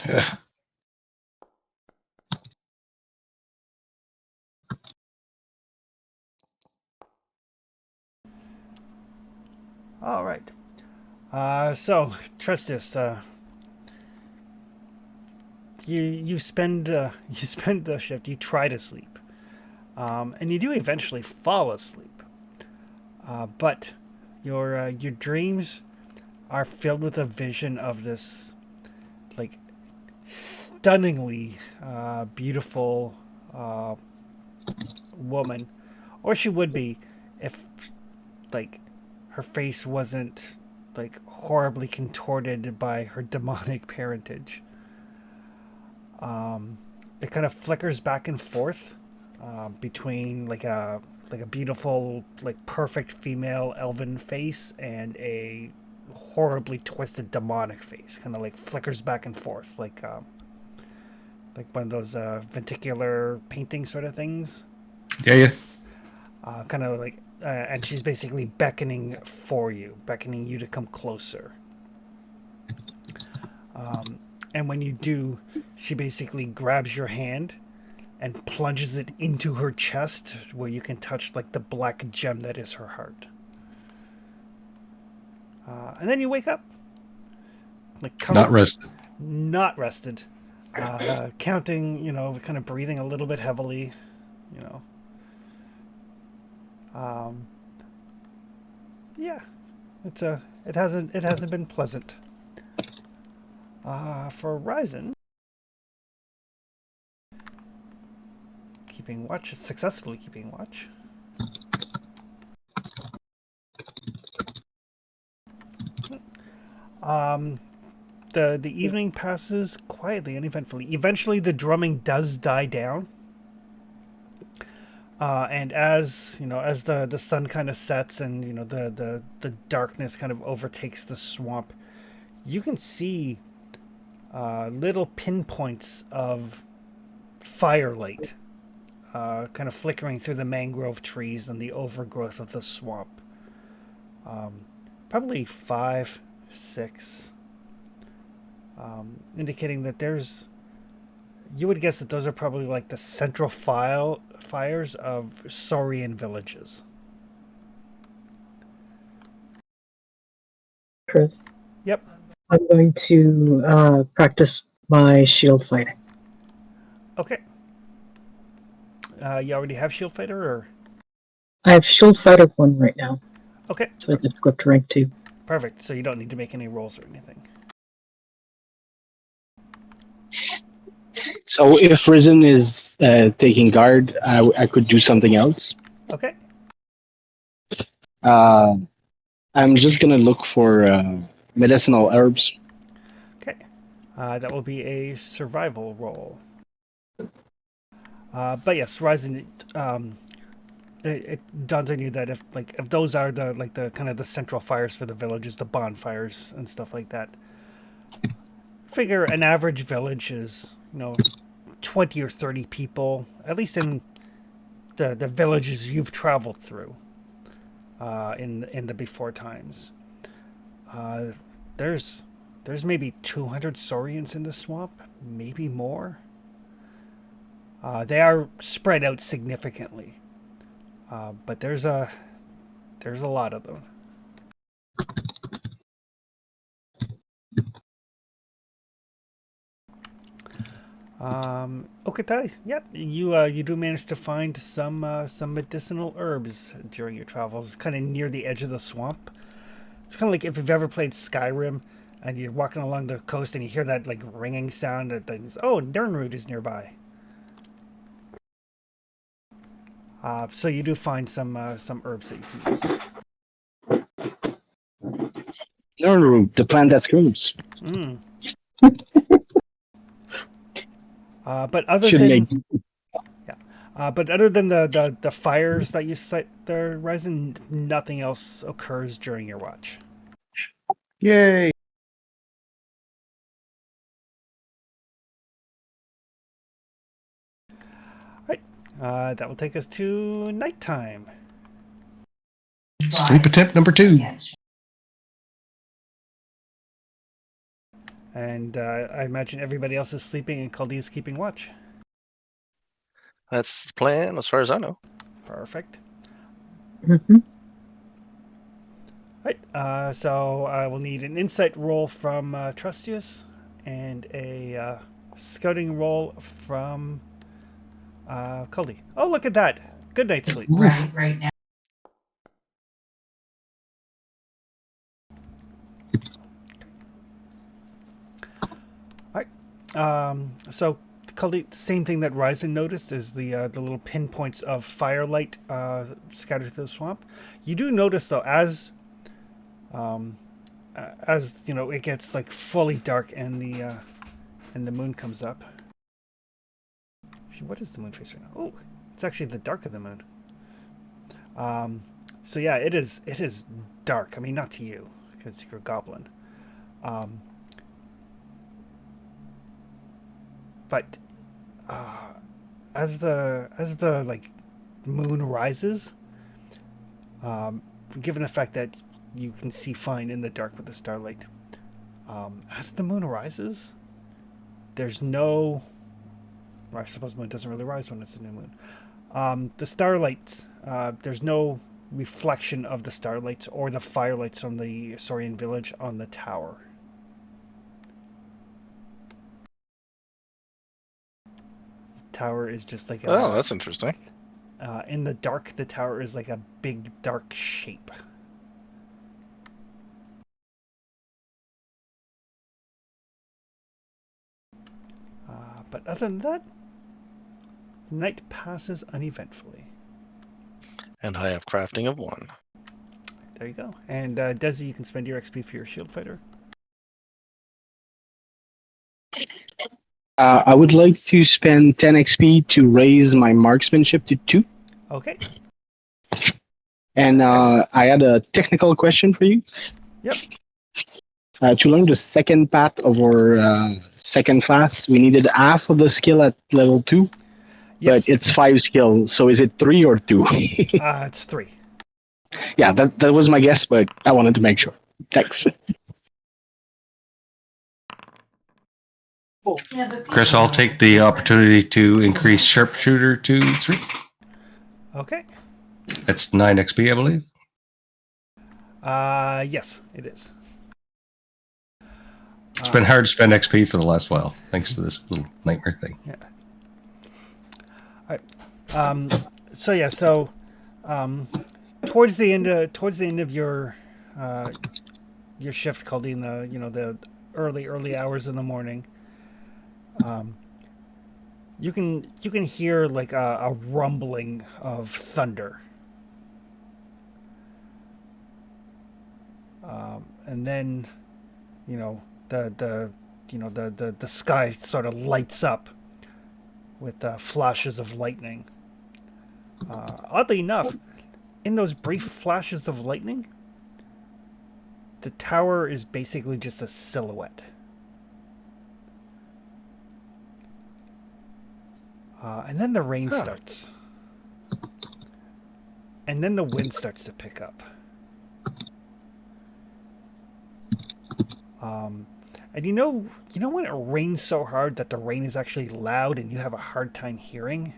Speaker 2: Yeah.
Speaker 1: All right. So Trustius, you spend the shift. You try to sleep, and you do eventually fall asleep. But your dreams are filled with a vision of this, like, stunningly beautiful woman, or she would be, if like her face wasn't like horribly contorted by her demonic parentage. It kind of flickers back and forth between like a beautiful, like perfect female elven face and a horribly twisted demonic face. Kind of like flickers back and forth, like one of those venticular painting sort of things.
Speaker 2: Yeah.
Speaker 1: Kind of like, and she's basically beckoning you to come closer. And when you do, she basically grabs your hand and plunges it into her chest, where you can touch like the black gem that is her heart. And then you wake up, like
Speaker 2: Not rested.
Speaker 1: Not rested. Counting, kind of breathing a little bit heavily, yeah, it hasn't been pleasant. For Ryzen, keeping watch, successfully keeping watch. The evening passes quietly and eventfully. Eventually, the drumming does die down, and as you know, as the sun kind of sets and you know the darkness kind of overtakes the swamp, you can see little pinpoints of firelight, kind of flickering through the mangrove trees and the overgrowth of the swamp. Probably 5, 6. Indicating that there's, you would guess that those are probably like the central fires of Saurian villages.
Speaker 3: Chris,
Speaker 1: Yep.
Speaker 3: I'm going to practice my shield fighting.
Speaker 1: Okay. You already have Shield Fighter, or?
Speaker 3: I have shield fighter 1 right now,
Speaker 1: Okay.
Speaker 3: so I get to go up to rank 2.
Speaker 1: Perfect. So you don't need to make any rolls or anything.
Speaker 6: So if Risen is taking guard, I could do something else.
Speaker 1: Okay.
Speaker 6: I'm just gonna look for medicinal herbs.
Speaker 1: Okay. That will be a survival roll. But yes, Ryzen, it dawns on you that if those are the kind of the central fires for the villages, the bonfires and stuff like that. Figure an average village is 20 or 30 people, at least in the villages you've traveled through. In the before times, there's maybe 200 Saurians in the swamp, maybe more. They are spread out significantly, but there's a lot of them. Okatai, yeah, you do manage to find some medicinal herbs during your travels, kind of near the edge of the swamp. It's kind of like if you've ever played Skyrim and you're walking along the coast and you hear that like ringing sound that things. Oh, Nirnroot is nearby. So you do find some herbs that you can use.
Speaker 6: No, the plant that screams.
Speaker 1: Mm. But other
Speaker 6: Should
Speaker 1: than
Speaker 6: make
Speaker 1: but other than the fires that you cite there, Ryzen, nothing else occurs during your watch.
Speaker 4: Yay!
Speaker 1: Right. That will take us to nighttime.
Speaker 2: Sleep attempt number 2.
Speaker 1: And I imagine everybody else is sleeping and Caldi is keeping watch.
Speaker 5: That's the plan, as far as I know.
Speaker 1: Perfect.
Speaker 3: Mm-hmm.
Speaker 1: Right. So I will need an insight roll from Trustius and a scouting roll from Caldi. Oh, look at that. Good night's sleep.
Speaker 7: Right now.
Speaker 1: So Caldi, same thing that Ryzen noticed is the little pinpoints of firelight scattered through the swamp. You do notice though, as you know, it gets like fully dark and the moon comes up. Actually, what is the moon face right now? Oh, it's actually the dark of the moon. So yeah, it is dark. I mean, not to you because you're a goblin. But as the like moon rises, given the fact that you can see fine in the dark with the starlight, as the moon rises, there's no. Well, I suppose the moon doesn't really rise when it's a new moon. The starlights, there's no reflection of the starlights or the firelights from the Saurian village on the tower. Tower is just like
Speaker 5: Oh, that's interesting.
Speaker 1: in the dark, the tower is like a big dark shape. But other than that, the night passes uneventfully.
Speaker 5: And I have crafting of 1.
Speaker 1: There you go. And Desi, you can spend your XP for your shield fighter.
Speaker 6: I would like to spend 10 XP to raise my marksmanship to 2.
Speaker 1: Okay.
Speaker 6: And I had a technical question for you.
Speaker 1: Yep.
Speaker 6: To learn the second path of our second class, we needed half of the skill at level 2,
Speaker 1: Yes.
Speaker 6: but it's 5 skill. So is it 3 or 2?
Speaker 1: It's 3.
Speaker 6: Yeah, that was my guess, but I wanted to make sure. Thanks.
Speaker 2: Chris, I'll take the opportunity to increase sharpshooter to 3.
Speaker 1: Okay.
Speaker 2: That's 9 XP, I believe.
Speaker 1: Yes, it is.
Speaker 2: It's been hard to spend XP for the last while, thanks to this little nightmare thing.
Speaker 1: Yeah. All right. So towards the end of your shift, Caldine, the early hours in the morning, you can hear like a rumbling of thunder, and then the sky sort of lights up with flashes of lightning. Oddly enough, in those brief flashes of lightning, the tower is basically just a silhouette. And then the rain starts. And then the wind starts to pick up. And you know when it rains so hard that the rain is actually loud and you have a hard time hearing?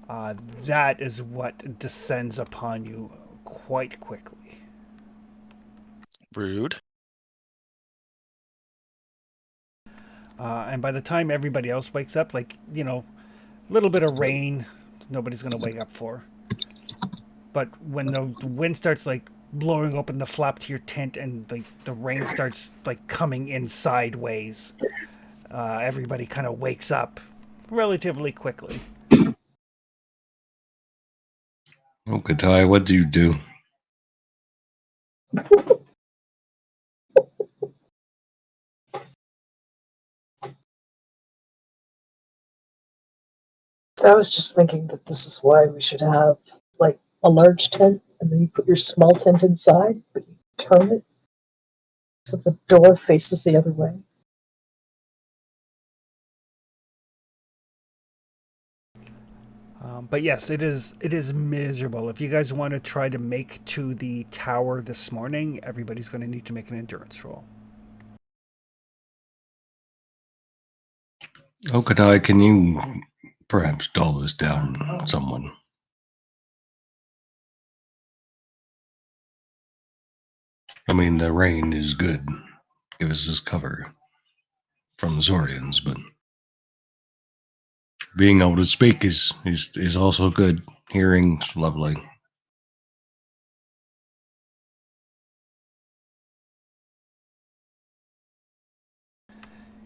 Speaker 1: That is what descends upon you quite quickly.
Speaker 5: Rude.
Speaker 1: And by the time everybody else wakes up, a little bit of rain, nobody's going to wake up for. But when the wind starts blowing open the flap to your tent and the rain starts coming in sideways, everybody kind of wakes up relatively quickly.
Speaker 2: Oh, Katai, what do you do?
Speaker 3: So I was just thinking that this is why we should have a large tent, and then you put your small tent inside, but you turn it so the door faces the other way.
Speaker 1: But yes, it is miserable. If you guys want to try to make to the tower this morning, everybody's going to need to make an endurance roll.
Speaker 2: Oh, Katai, can you perhaps dull this down, someone? I mean, the rain is good. Give us this cover from the Zorians, but being able to speak is also good. Hearing's lovely.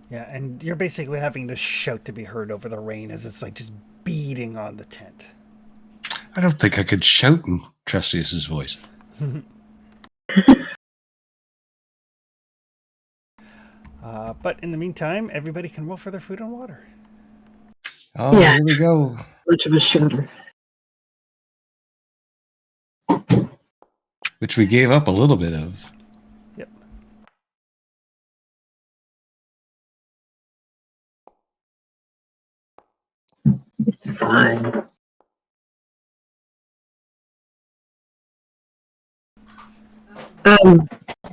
Speaker 1: Yeah, and you're basically having to shout to be heard over the rain as it's just beating on the tent.
Speaker 2: I don't think I could shout in Trustius's voice.
Speaker 1: But in the meantime, everybody can roll for their food and water.
Speaker 2: Oh,
Speaker 3: Yeah.
Speaker 2: here we go.
Speaker 3: Much of a shudder.
Speaker 2: Which we gave up a little bit of.
Speaker 1: Yep.
Speaker 3: It's fine.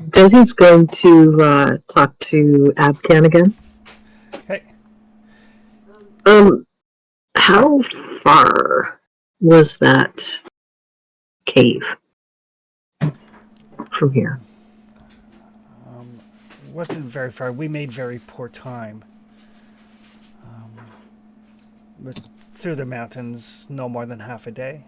Speaker 3: Desi's going to talk to Abcan again.
Speaker 1: Okay.
Speaker 3: How far was that cave from here?
Speaker 1: Wasn't very far. We made very poor time. But through the mountains, no more than half a day.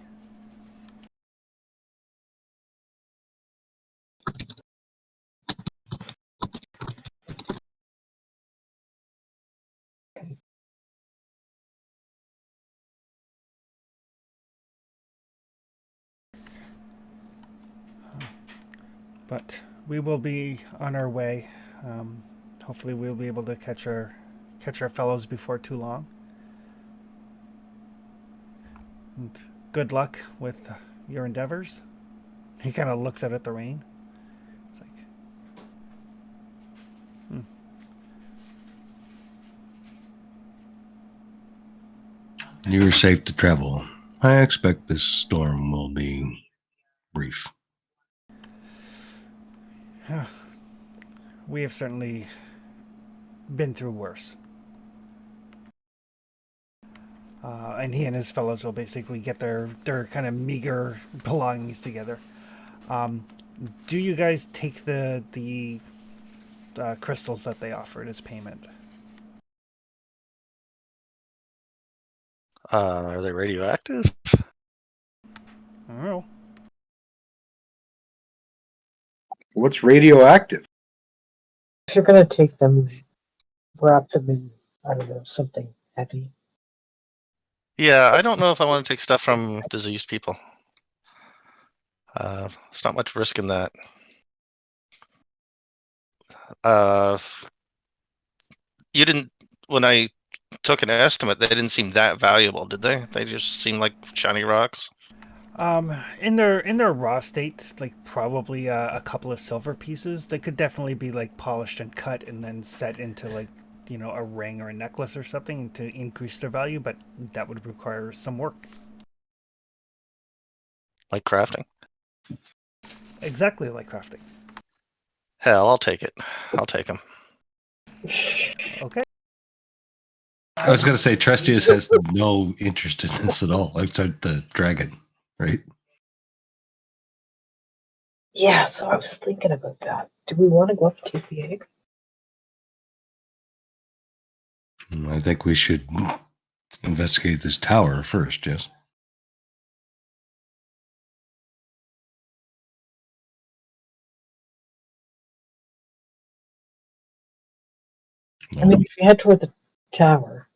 Speaker 1: But we will be on our way. Hopefully, we'll be able to catch our fellows before too long. And good luck with your endeavors. He kind of looks out at the rain. It's like,
Speaker 2: You're safe to travel. I expect this storm will be brief.
Speaker 1: we have certainly been through worse. And he and his fellows will basically get their kind of meager belongings together. Do you guys take the crystals that they offered as payment?
Speaker 5: Are they radioactive?
Speaker 1: I don't know.
Speaker 4: What's radioactive?
Speaker 3: If you're gonna take them, wrap them in, I don't know, something heavy.
Speaker 5: Yeah, I don't know if I want to take stuff from diseased people. It's not much risk in that. You didn't, when I took an estimate, they didn't seem that valuable, did they? They just seemed like shiny rocks.
Speaker 1: In their raw state, like probably a couple of silver pieces. They could definitely be like polished and cut and then set into like, you know, a ring or a necklace or something to increase their value, but that would require some work.
Speaker 5: Like crafting.
Speaker 1: Exactly like crafting.
Speaker 5: Hell, I'll take it. I'll take them.
Speaker 1: Okay.
Speaker 2: I was going to say, Trustius has no interest in this at all outside the dragon, right?
Speaker 3: Yeah, so I was thinking about that. Do we want to go up and take the egg?
Speaker 2: I think we should investigate this tower first, yes?
Speaker 3: I mean, if you head toward the tower,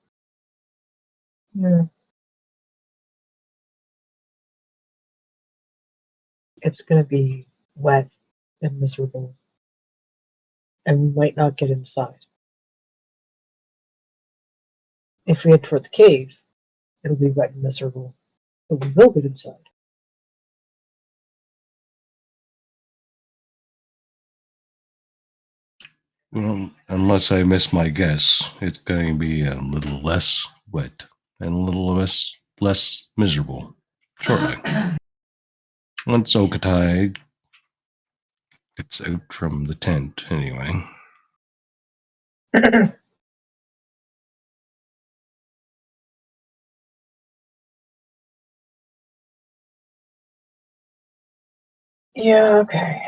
Speaker 3: it's going to be wet and miserable, and we might not get inside. If we head toward the cave, it'll be wet and miserable, but we will get inside.
Speaker 2: Well, unless I miss my guess, it's going to be a little less wet and a little less miserable shortly. Once Okatai gets out from the tent, anyway.
Speaker 3: Yeah, okay.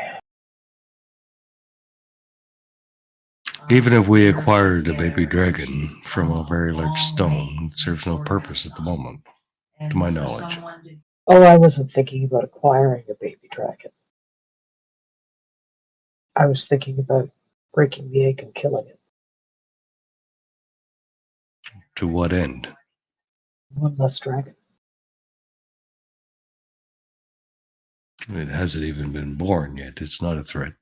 Speaker 2: Even if we acquired a baby dragon from a very large stone, it serves no purpose at the moment, to my knowledge.
Speaker 3: Oh, I wasn't thinking about acquiring a baby dragon. I was thinking about breaking the egg and killing it.
Speaker 2: To what end?
Speaker 3: One less dragon.
Speaker 2: It hasn't even been born yet. It's not a threat.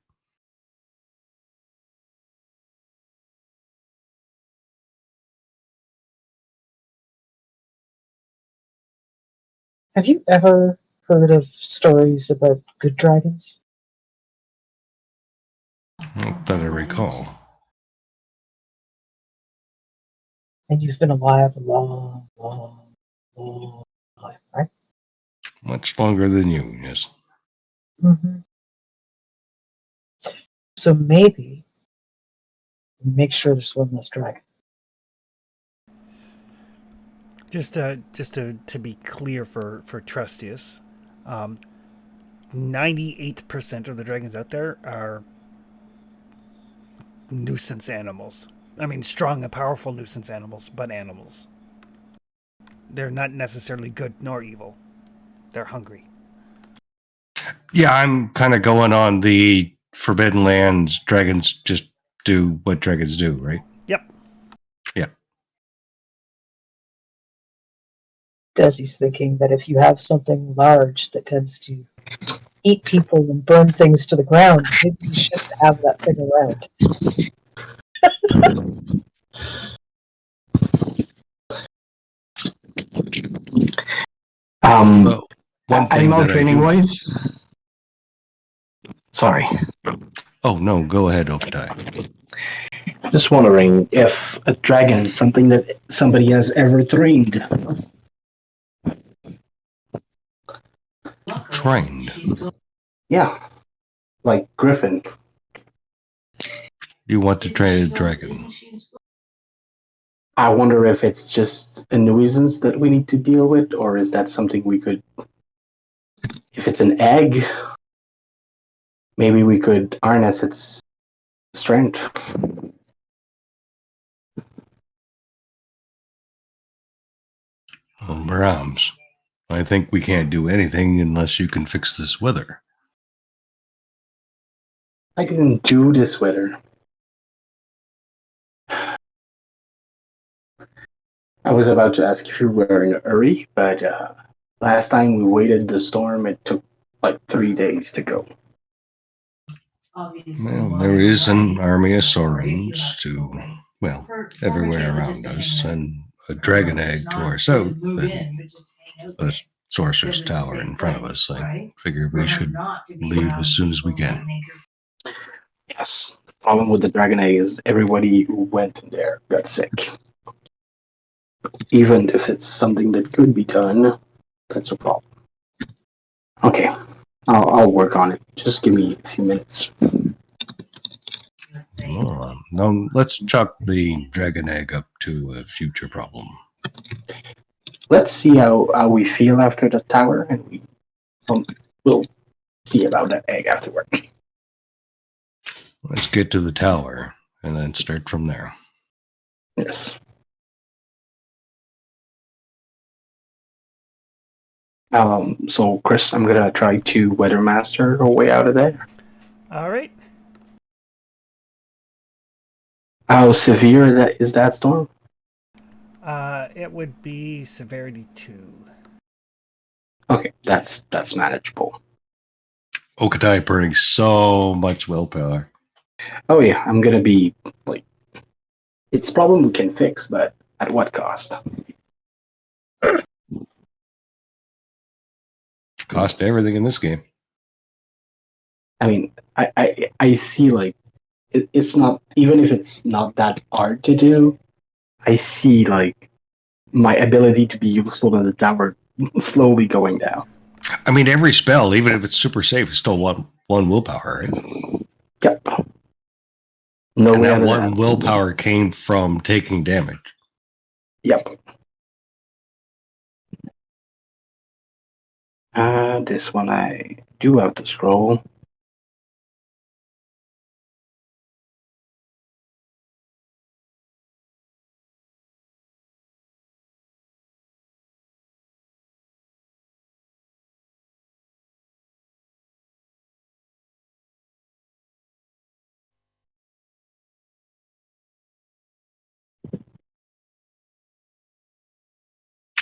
Speaker 3: Have you ever heard of stories about good dragons?
Speaker 2: Not that I recall.
Speaker 3: And you've been alive a long, long, long time, right?
Speaker 2: Much longer than you, yes.
Speaker 3: Mm-hmm. So maybe make sure there's one less dragon.
Speaker 1: Just to be clear for Trustius, 98% of the dragons out there are nuisance animals. I mean, strong and powerful nuisance animals, but animals. They're not necessarily good nor evil. They're hungry.
Speaker 2: Yeah, I'm kind of going on the Forbidden Lands. Dragons just do what dragons do, right?
Speaker 1: Yep.
Speaker 2: Yeah.
Speaker 3: Desi's thinking that if you have something large that tends to eat people and burn things to the ground, maybe we should have that thing around.
Speaker 2: Well, one thing
Speaker 6: animal
Speaker 2: that I
Speaker 6: training
Speaker 2: do.
Speaker 6: wise. Sorry.
Speaker 2: Oh no, go ahead, Okatai.
Speaker 6: Just wondering if a dragon is something that somebody has ever trained.
Speaker 2: Trained.
Speaker 6: Yeah. Like Griffin.
Speaker 2: You want to train a dragon?
Speaker 6: I wonder if it's just a nuisance that we need to deal with, or is that something we could. If it's an egg, maybe we could harness its strength.
Speaker 2: Brahms, I think we can't do anything unless you can fix this weather.
Speaker 6: I can do this weather. I was about to ask if you were in a hurry, but last time we waited the storm, it took like 3 days to go.
Speaker 2: Well, there is an army of Saurons everywhere around us, and a dragon egg to our south, and a sorcerer's tower in front of us. I figured we should leave as soon as we can.
Speaker 6: Yes. The problem with the dragon egg is everybody who went in there got sick. Even if it's something that could be done, that's a problem. Okay, I'll work on it. Just give me a few minutes.
Speaker 2: Oh, now let's chalk the dragon egg up to a future problem.
Speaker 6: Let's see how we feel after the tower, and we'll see about that egg afterward.
Speaker 2: Let's get to the tower and then start from there.
Speaker 6: Yes. So Chris, I'm gonna try to weathermaster our way out of there.
Speaker 1: All right.
Speaker 6: How severe is that storm?
Speaker 1: It would be severity 2.
Speaker 6: Okay, that's manageable.
Speaker 2: Okatai burning so much willpower.
Speaker 6: Oh yeah, I'm gonna be like, it's a problem we can fix, but at what cost?
Speaker 2: Cost everything in this game.
Speaker 6: I mean, I see like it's not, even if it's not that hard to do, I see like my ability to be useful in the tower slowly going down.
Speaker 2: I mean, every spell, even if it's super safe, is still one willpower, right?
Speaker 6: Yep. No
Speaker 2: And
Speaker 6: way
Speaker 2: that
Speaker 6: out of
Speaker 2: one
Speaker 6: that.
Speaker 2: willpower came from taking damage.
Speaker 6: Yep. This one I do have to scroll.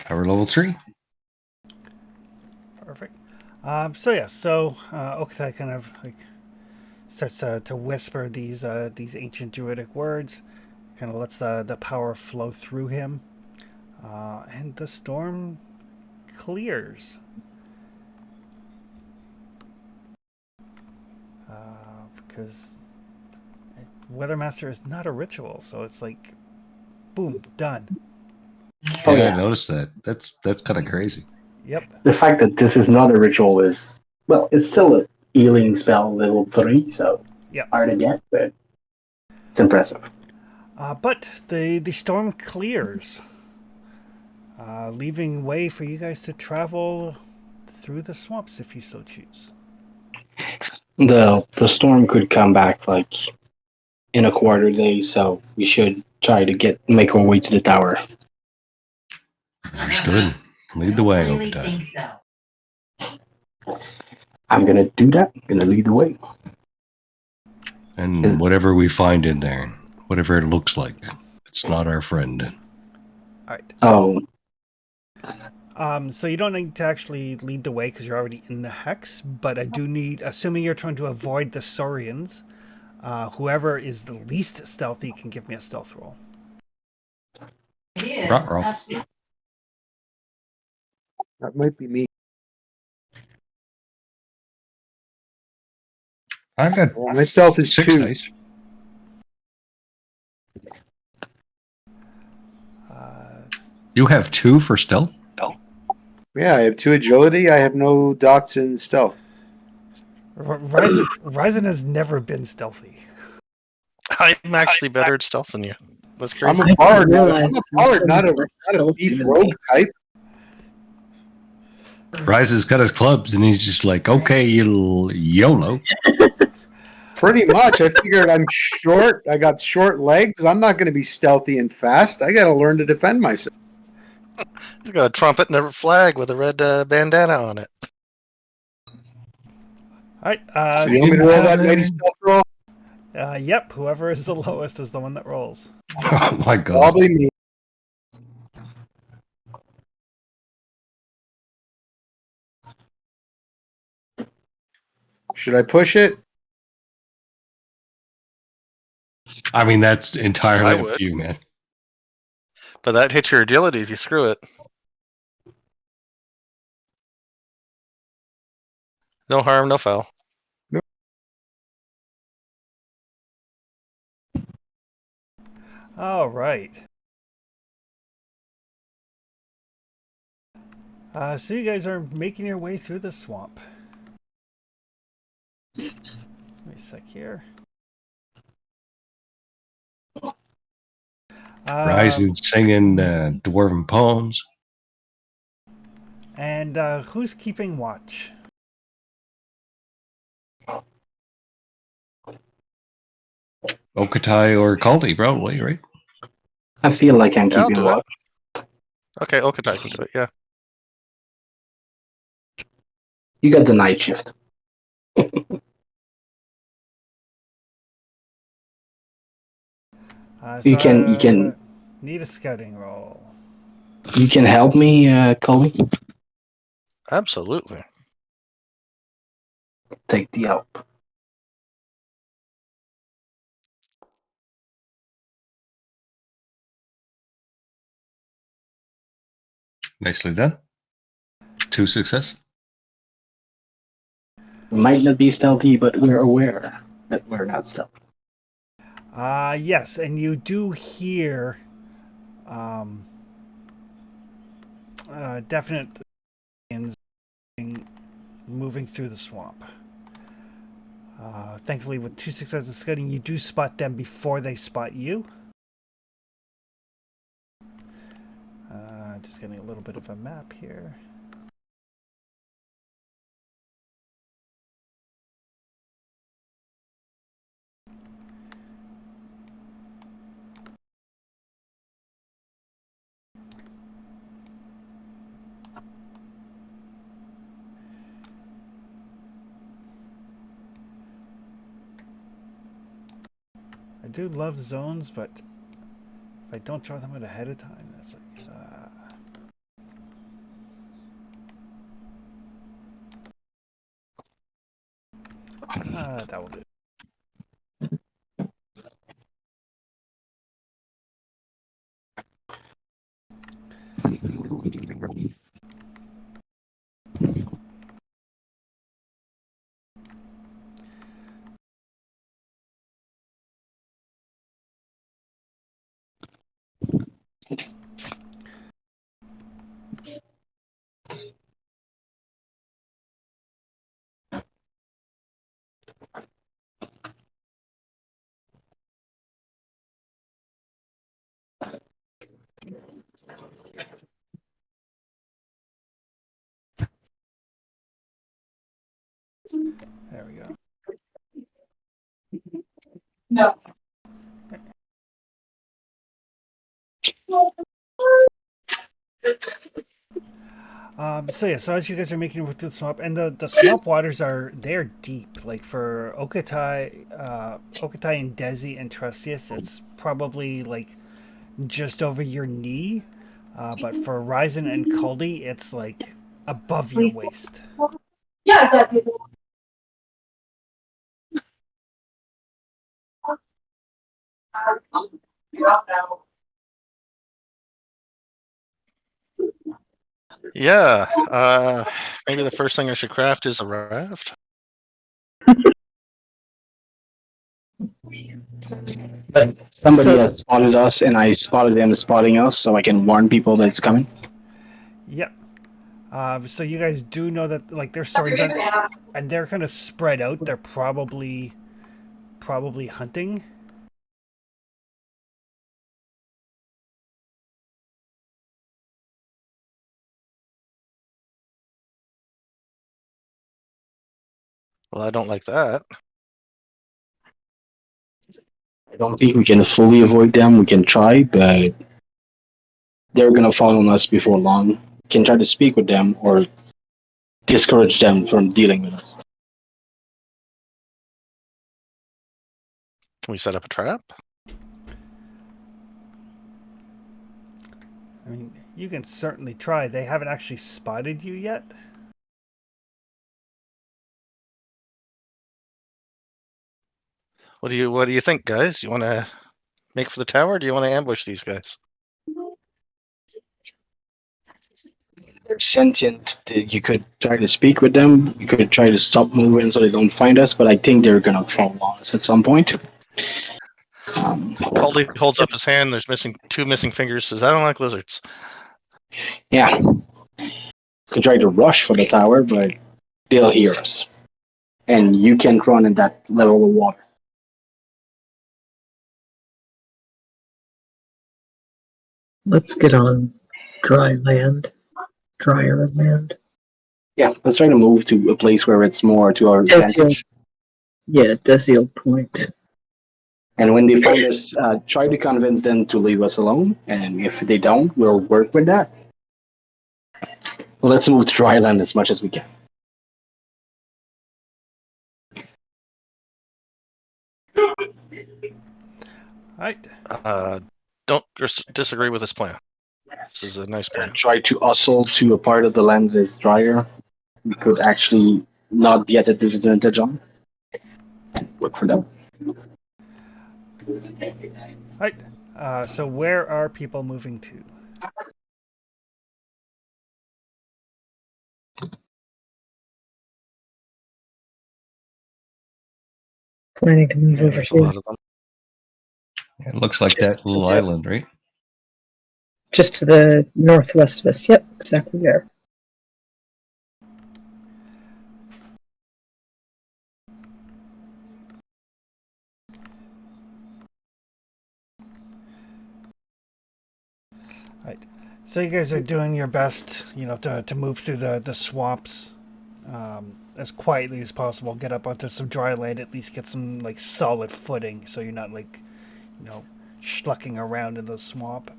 Speaker 2: Power level 3.
Speaker 1: Perfect. So Okatai kind of like starts to whisper these ancient druidic words, kind of lets the power flow through him, and the storm clears. Because Weathermaster is not a ritual, so it's like, boom, done.
Speaker 6: Oh,
Speaker 2: Yeah,
Speaker 6: yeah.
Speaker 2: I noticed that. That's kind of crazy.
Speaker 1: Yep.
Speaker 6: The fact that this is not a ritual is, well, it's still a healing spell level 3, so
Speaker 1: Yep.
Speaker 6: hard to get, but it's impressive.
Speaker 1: But the storm clears, leaving way for you guys to travel through the swamps if you so choose.
Speaker 6: The storm could come back like in a quarter day, so we should try to make our way to the tower.
Speaker 2: Understood. Lead the way,
Speaker 7: really
Speaker 2: Okatai.
Speaker 7: think so.
Speaker 6: I'm gonna do that. I'm gonna lead the way.
Speaker 2: And whatever we find in there, whatever it looks like, it's not our friend.
Speaker 1: All right.
Speaker 6: Oh,
Speaker 1: So you don't need to actually lead the way because you're already in the hex, but I do need, assuming you're trying to avoid the Saurians, whoever is the least stealthy can give me a stealth roll.
Speaker 2: Ruh-roh.
Speaker 7: Absolutely.
Speaker 4: That might be me.
Speaker 2: I got
Speaker 4: My stealth is
Speaker 2: 6
Speaker 4: 2.
Speaker 2: dice. You have 2 for stealth?
Speaker 4: Yeah, I have 2 agility. I have no dots in stealth.
Speaker 1: Ryzen has never been stealthy.
Speaker 5: I'm actually better at stealth than you. That's
Speaker 4: I'm
Speaker 5: crazy.
Speaker 4: a bard.
Speaker 3: realize
Speaker 4: I'm a
Speaker 3: there's
Speaker 4: bard,
Speaker 3: some
Speaker 4: not a
Speaker 3: less stealth
Speaker 4: thief
Speaker 3: than
Speaker 4: rogue
Speaker 3: me.
Speaker 4: type.
Speaker 2: Rise has got his clubs, and he's just like, okay, you YOLO.
Speaker 4: Pretty much. I figured I'm short. I got short legs. I'm not going to be stealthy and fast. I got to learn to defend myself.
Speaker 5: He's got a trumpet and a flag with a red bandana on it.
Speaker 1: All right.
Speaker 4: So you want me to roll that mighty stealth roll?
Speaker 1: Yep. Whoever is the lowest is the one that rolls.
Speaker 2: Oh my god.
Speaker 4: Probably me. Should I push it?
Speaker 2: I mean, that's entirely
Speaker 5: I
Speaker 2: up
Speaker 5: would.
Speaker 2: to you, man.
Speaker 5: But that hits your agility if you screw it. No harm, no foul.
Speaker 1: All right. So you guys are making your way through the swamp. Give me a sec here.
Speaker 2: Rise and singing dwarven poems.
Speaker 1: And who's keeping watch?
Speaker 2: Okatai or Caldi, probably, right?
Speaker 6: I feel like I'm
Speaker 5: Yeah, I'll
Speaker 6: keeping
Speaker 5: do it.
Speaker 6: watch.
Speaker 5: Okay, Okatai can do it, yeah.
Speaker 6: You got the night shift. You can
Speaker 1: need a scouting roll.
Speaker 6: You can help me, Colby.
Speaker 5: Absolutely.
Speaker 6: Take the help.
Speaker 2: Nicely done. 2 success.
Speaker 6: We might not be stealthy, but we're aware that we're not stealthy.
Speaker 1: Yes, and you do hear definite moving through the swamp. Thankfully, with 2 successes in scouting, you do spot them before they spot you. Just getting a little bit of a map here. I do love zones, but if I don't draw them out ahead of time, that's like... that will do. There we go.
Speaker 7: No.
Speaker 1: So as you guys are making your way through the swamp, and the swamp waters they're deep. Like for Okatai and Desi and Trustius, it's probably like just over your knee. But for Ryzen and Caldi, it's like above your waist.
Speaker 7: Yeah, I got you.
Speaker 5: Yeah. Maybe the first thing I should craft is a raft.
Speaker 6: But somebody
Speaker 3: So-
Speaker 6: has spotted us, and I spotted them spotting us, so I can warn people that it's coming.
Speaker 1: Yep. So you guys do know that like their swords and they're kind of spread out. They're probably hunting.
Speaker 5: Well, I don't like that.
Speaker 6: I don't think we can fully avoid them. We can try, but they're gonna follow us before long. We can try to speak with them or discourage them from dealing with us.
Speaker 5: Can we set up a trap?
Speaker 1: I mean, you can certainly try. They haven't actually spotted you yet.
Speaker 5: What do you think, guys? You want to make for the tower, or do you want to ambush these guys?
Speaker 6: They're sentient. You could try to speak with them. You could try to stop moving so they don't find us, but I think they're gonna follow us at some point.
Speaker 5: Caldy holds up his hand. There's two missing fingers. Says, "I don't like lizards."
Speaker 6: Yeah. Could try to rush for the tower, but they'll hear us. And you can't run in that level of water.
Speaker 3: Let's get on drier land.
Speaker 6: Yeah, let's try to move to a place where it's more to our
Speaker 3: Yes,
Speaker 6: advantage.
Speaker 3: Yeah, Desiel Point.
Speaker 6: And when they find us, try to convince them to leave us alone. And if they don't, we'll work with that. Well, let's move to dry land as much as we can.
Speaker 1: Right.
Speaker 5: Don't disagree with this plan. This is a nice plan.
Speaker 6: Try to hustle to a part of the land that is drier. We could actually not be at a disadvantage on. Work for them.
Speaker 1: Right. So where are people moving to?
Speaker 3: Planning to move
Speaker 5: Yeah,
Speaker 3: over
Speaker 5: there's a
Speaker 3: here.
Speaker 5: lot of them.
Speaker 2: It looks like that little island, right?
Speaker 3: Just to the northwest of us. Yep, exactly there.
Speaker 1: Right. So you guys are doing your best, to move through the swamps as quietly as possible. Get up onto some dry land, at least get some like solid footing, so you're not like, schlucking around in the swamp.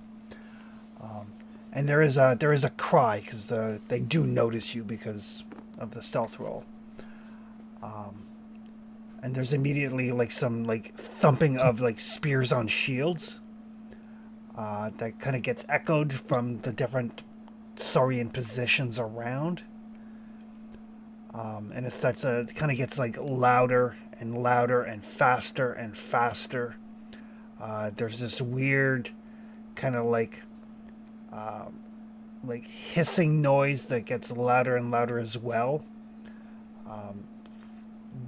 Speaker 1: And there is a cry because they do notice you because of the stealth roll. And there's immediately like some like thumping of like spears on shields. That kind of gets echoed from the different Saurian positions around. And as such, it kind of gets like louder and louder and faster and faster. There's this weird kind of like hissing noise that gets louder and louder as well.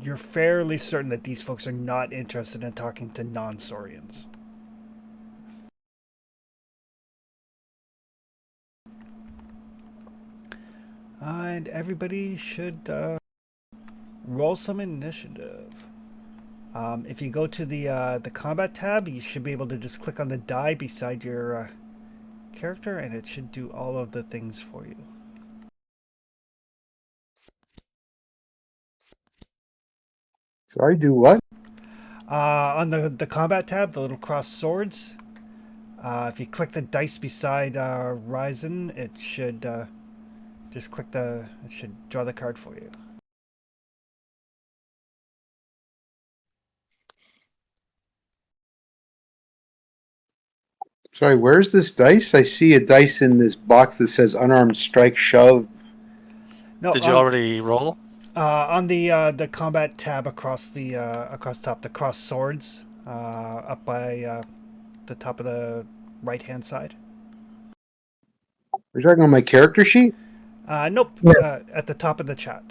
Speaker 1: You're fairly certain that these folks are not interested in talking to non-Saurians. And everybody should roll some initiative. If you go to the combat tab, you should be able to just click on the die beside your character, and it should do all of the things for you.
Speaker 4: Sorry, do what?
Speaker 1: On the combat tab, the little crossed swords. If you click the dice beside Ryzen, it should just click it should draw the card for you.
Speaker 4: Sorry, where's this dice? I see a dice in this box that says unarmed strike shove.
Speaker 1: No,
Speaker 5: Did you already roll?
Speaker 1: on the combat tab across top, the cross swords, up by the top of the right hand side.
Speaker 4: Are you talking on my character sheet?
Speaker 1: Nope,
Speaker 3: Yeah.
Speaker 1: at the top of the chat.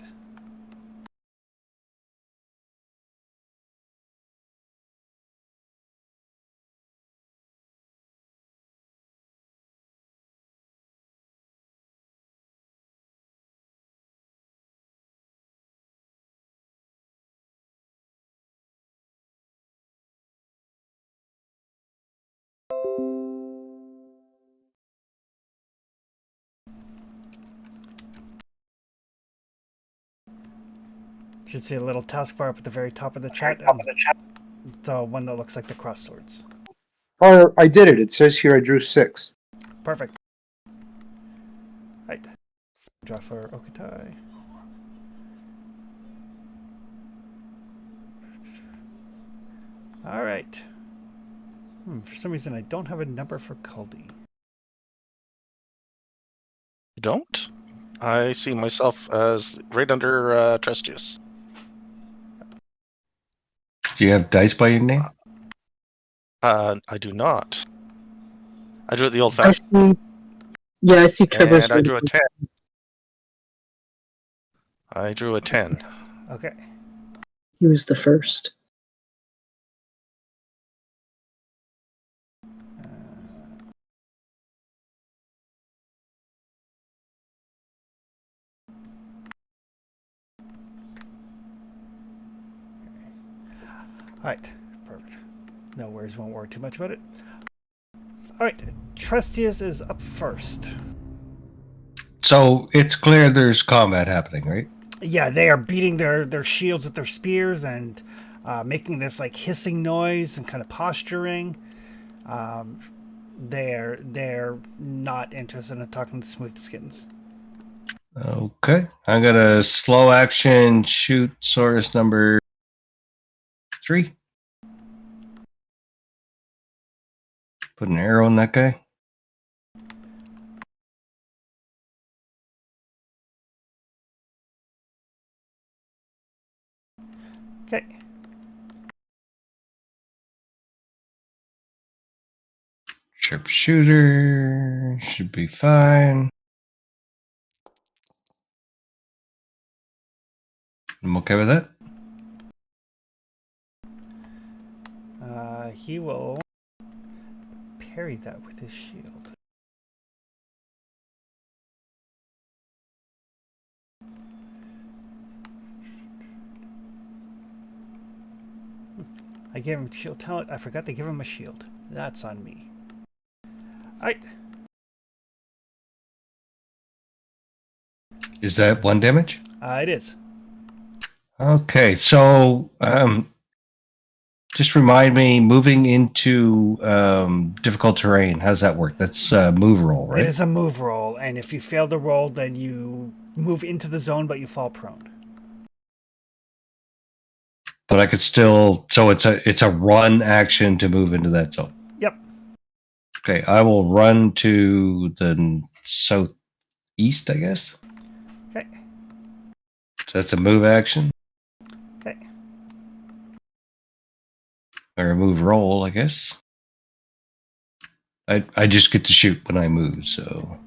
Speaker 1: You should see a little taskbar up at the very top of the chat, and the one that looks like the cross swords.
Speaker 4: Oh, I did it. It says here I drew 6.
Speaker 1: Perfect. Right. Draw for Okutai. All right. For some reason, I don't have a number for Kaldi.
Speaker 5: You don't? I see myself as right under Trustius.
Speaker 2: Do you have dice by your name?
Speaker 5: I do not. I drew it the
Speaker 8: I
Speaker 5: old-fashioned,
Speaker 8: see. Yeah, I see Trevor's.
Speaker 5: and I drew a 10. I drew a 10.
Speaker 1: Okay.
Speaker 8: He was the first.
Speaker 1: All right. Perfect. No worries. Won't worry too much about it. All right. Trustius is up first.
Speaker 2: So it's clear there's combat happening, right?
Speaker 1: Yeah, they are beating their shields with their spears and making this like hissing noise and kind of posturing. They're not interested in talking to Smoothskins.
Speaker 2: Okay. I'm gonna slow action shoot Saurus number 3. Put an arrow in that guy.
Speaker 1: Okay.
Speaker 2: Sharpshooter should be fine. I'm okay with that.
Speaker 1: He will parry that with his shield. I gave him shield talent. I forgot to give him a shield. That's on me. Alright.
Speaker 2: Is that 1 damage?
Speaker 1: It is.
Speaker 2: Okay, so just remind me, moving into difficult terrain, how does that work? That's move roll, right?
Speaker 1: It is a move roll, and if you fail the roll, then you move into the zone, but you fall prone.
Speaker 2: But I could still, so it's a run action to move into that zone.
Speaker 1: Yep.
Speaker 2: Okay, I will run to the southeast, I guess.
Speaker 1: Okay.
Speaker 2: So that's a move action.
Speaker 1: Okay.
Speaker 2: Or a move roll, I guess. I just get to shoot when I move, so.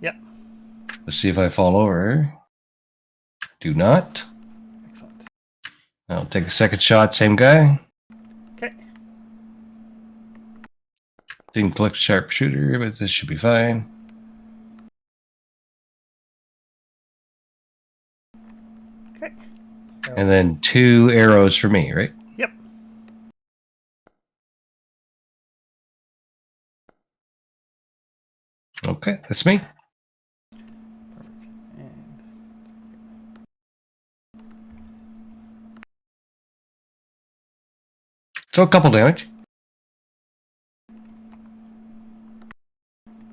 Speaker 1: Yep.
Speaker 2: Let's see if I fall over. Do not.
Speaker 1: Excellent.
Speaker 2: I'll take a second shot, same guy.
Speaker 1: Okay.
Speaker 2: Didn't collect sharpshooter, but this should be fine.
Speaker 1: Okay.
Speaker 2: And then 2 arrows for me, right?
Speaker 1: Yep.
Speaker 2: Okay, that's me. So a couple damage.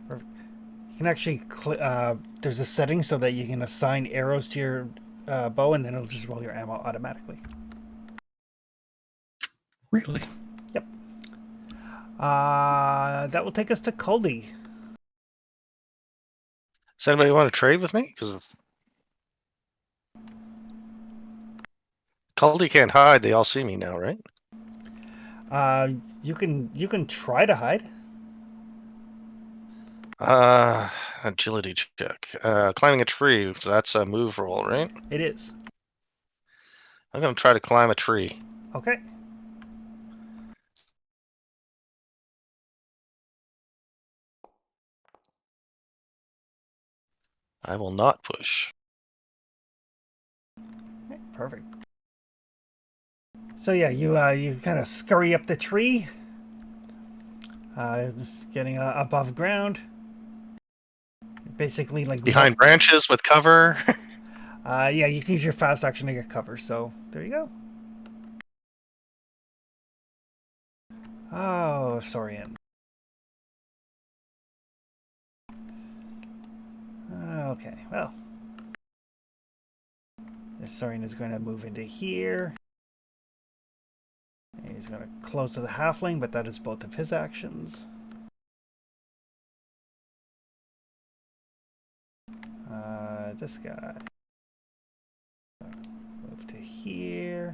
Speaker 1: You can actually, there's a setting so that you can assign arrows to your bow, and then it'll just roll your ammo automatically.
Speaker 2: Really?
Speaker 1: Yep. That will take us to Culdy.
Speaker 5: Does anybody want to trade with me? Because Caldy can't hide. They all see me now, right?
Speaker 1: You can try to hide.
Speaker 5: Agility check. Climbing a tree. So that's a move roll, right?
Speaker 1: It is.
Speaker 5: I'm gonna try to climb a tree.
Speaker 1: Okay.
Speaker 5: I will not push.
Speaker 1: Okay, perfect. So yeah, you kind of scurry up the tree. Just getting above ground. Basically, like
Speaker 5: Behind branches with cover.
Speaker 1: yeah, you can use your fast action to get cover. So there you go. Oh, Saurian. Okay, well, this Saurian is going to move into here. He's going to close to the halfling, but that is both of his actions. This guy. Move to here.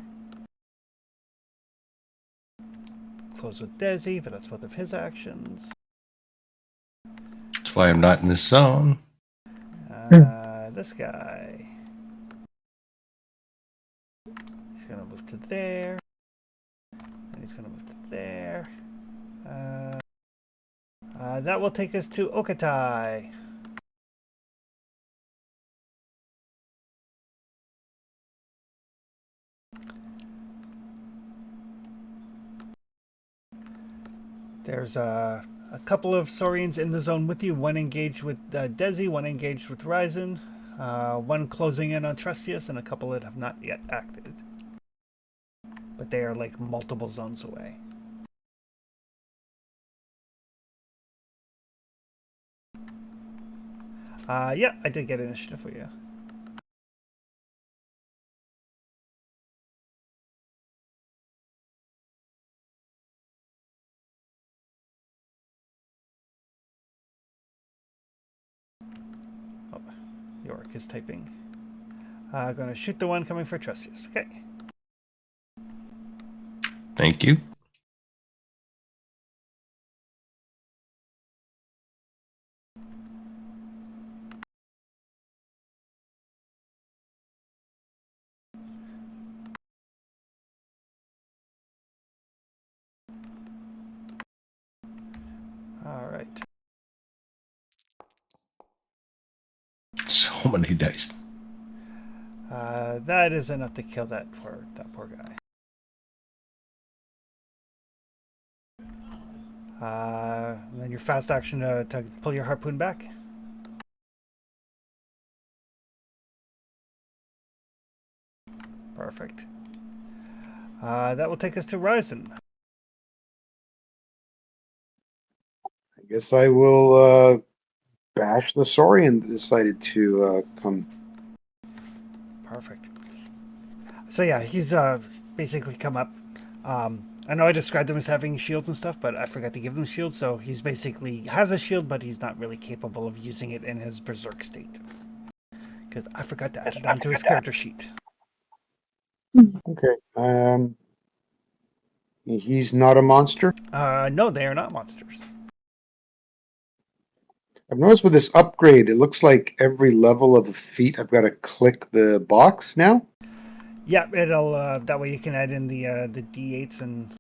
Speaker 1: Close with Desi, but that's both of his actions.
Speaker 2: That's why I'm not in this zone.
Speaker 1: This guy. He's going to move to there. And he's going to move to there. That will take us to Okatai. There's a couple of Saurians in the zone with you. One engaged with Desi, one engaged with Ryzen, one closing in on Trustius, and a couple that have not yet acted. But they are like multiple zones away. Yeah, I did get initiative for you. Oh, Yorick is typing. Going to shoot the one coming for Trustius. Okay.
Speaker 2: Thank you.
Speaker 1: All right.
Speaker 2: So many dice.
Speaker 1: That is enough to kill that poor guy. Then your fast action to pull your harpoon back. Perfect. That will take us to Ryzen.
Speaker 4: I guess I will bash the Saurian that decided to come.
Speaker 1: Perfect. So yeah, he's basically come up. I know I described them as having shields and stuff, but I forgot to give them shields. So he's basically has a shield, but he's not really capable of using it in his berserk state. Because I forgot to add it onto his character sheet.
Speaker 4: Okay. He's not a monster.
Speaker 1: No, they are not monsters.
Speaker 4: I've noticed with this upgrade, it looks like every level of the feat, I've got to click the box now.
Speaker 1: Yeah, it'll that way you can add in the D8s and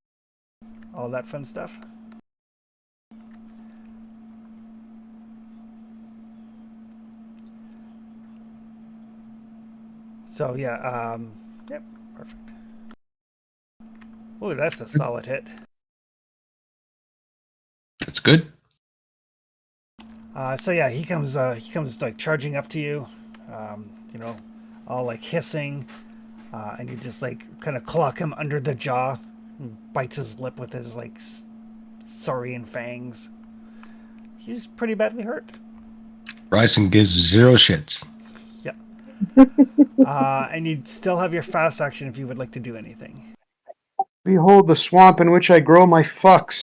Speaker 1: all that fun stuff. So yeah, yep, perfect. Oh, that's a solid hit.
Speaker 2: That's good.
Speaker 1: So yeah, he comes like charging up to you, you know, all like hissing, and you just like kind of clock him under the jaw, and bites his lip with his like saurian fangs. He's pretty badly hurt.
Speaker 2: Ryzen gives 0 shits.
Speaker 1: Yeah. And you'd still have your fast action if you would like to do anything.
Speaker 4: Behold the swamp in which I grow my fucks.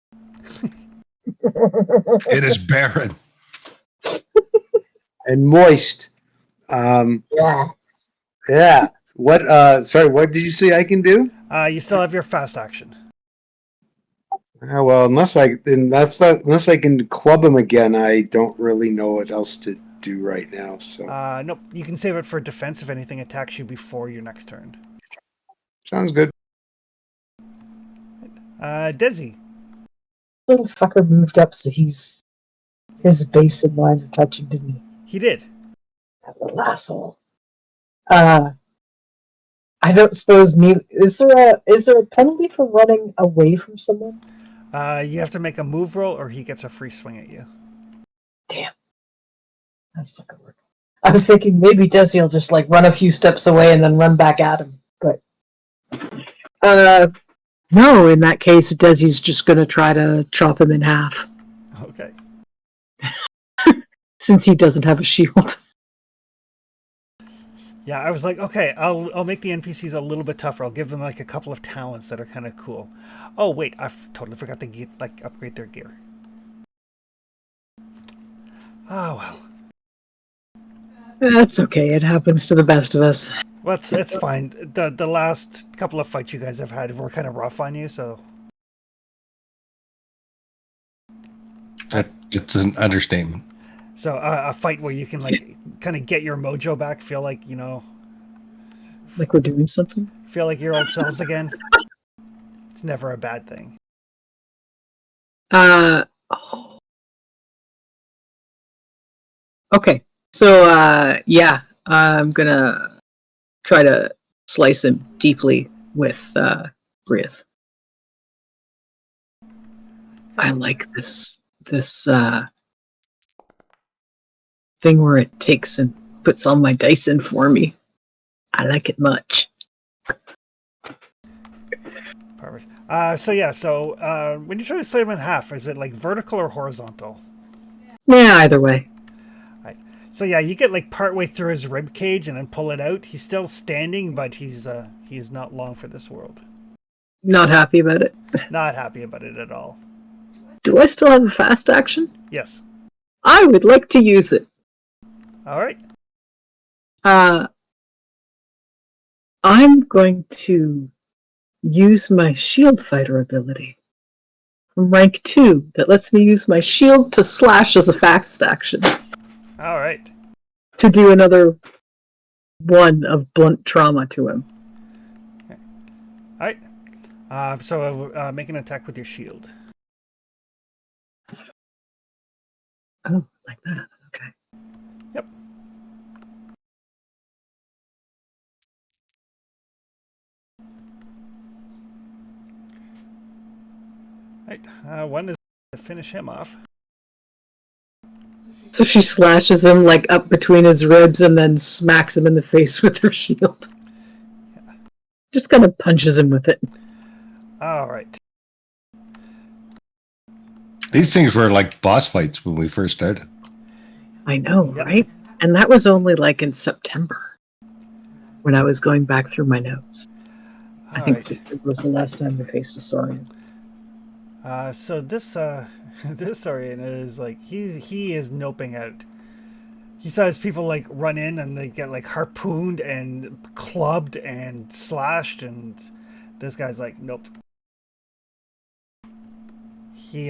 Speaker 2: It is barren.
Speaker 4: And moist.
Speaker 3: Yeah.
Speaker 4: Yeah. What? Sorry. What did you say I can do?
Speaker 1: You still have your fast action.
Speaker 4: Well, unless I can club him again, I don't really know what else to do right now. So
Speaker 1: Nope. You can save it for defense if anything attacks you before your next turn.
Speaker 4: sounds good.
Speaker 1: Desi.
Speaker 3: Little fucker moved up, so his base and mine are touching, didn't he?
Speaker 1: He did.
Speaker 3: That little asshole. I don't suppose me. Is there a penalty for running away from someone?
Speaker 1: You have to make a move roll, or he gets a free swing at you.
Speaker 3: Damn, that's not gonna work. I was thinking maybe Desi will just like run a few steps away and then run back at him, but
Speaker 8: No, in that case, Desi's just gonna try to chop him in half
Speaker 1: Okay.
Speaker 8: since he doesn't have a shield.
Speaker 1: Yeah, I was like, okay, I'll make the NPCs a little bit tougher. I'll give them like a couple of talents that are kind of cool. Oh wait, I totally forgot to upgrade their gear. Oh well.
Speaker 8: That's okay. It happens to the best of us.
Speaker 1: Well, it's fine. The last couple of fights you guys have had were kind of rough on you, so
Speaker 2: It's an understatement.
Speaker 1: so a fight where you can like kind of get your mojo back, feel like
Speaker 8: Like we're doing something.
Speaker 1: feel like your old selves again. It's never a bad thing.
Speaker 8: Okay. So, yeah, I'm gonna try to slice him deeply with Breath. I like this thing where it takes and puts all my dice in for me. I like it much.
Speaker 1: Perfect. So when you try to slice him in half, is it like vertical or horizontal?
Speaker 8: Yeah, either way.
Speaker 1: So yeah, you get like partway through his rib cage and then pull it out. He's still standing, but he is not long for this world.
Speaker 8: Not happy about it.
Speaker 1: Not happy about it at all.
Speaker 8: Do I still have a fast action?
Speaker 1: Yes.
Speaker 8: I would like to use it.
Speaker 1: All right.
Speaker 8: I'm going to use my shield fighter ability from rank 2 that lets me use my shield to slash as a fast action
Speaker 1: All right.
Speaker 8: to do another 1 of blunt trauma to him.
Speaker 1: All right. So make an attack with your shield.
Speaker 8: Oh, like that. Okay.
Speaker 1: Yep. Right. One is to finish him off.
Speaker 8: So she slashes him like up between his ribs and then smacks him in the face with her shield. Just kind of punches him with it.
Speaker 1: All right.
Speaker 2: These things were like boss fights when we first started.
Speaker 8: I know,
Speaker 1: Yep.
Speaker 8: right? And that was only like in September when I was going back through my notes. I
Speaker 1: All
Speaker 8: think
Speaker 1: right.
Speaker 8: September was the last time we faced a Saurian.
Speaker 1: So this this Saurian is like he is noping out. He saws people like run in and they get like harpooned and clubbed and slashed, and this guy's like, nope. He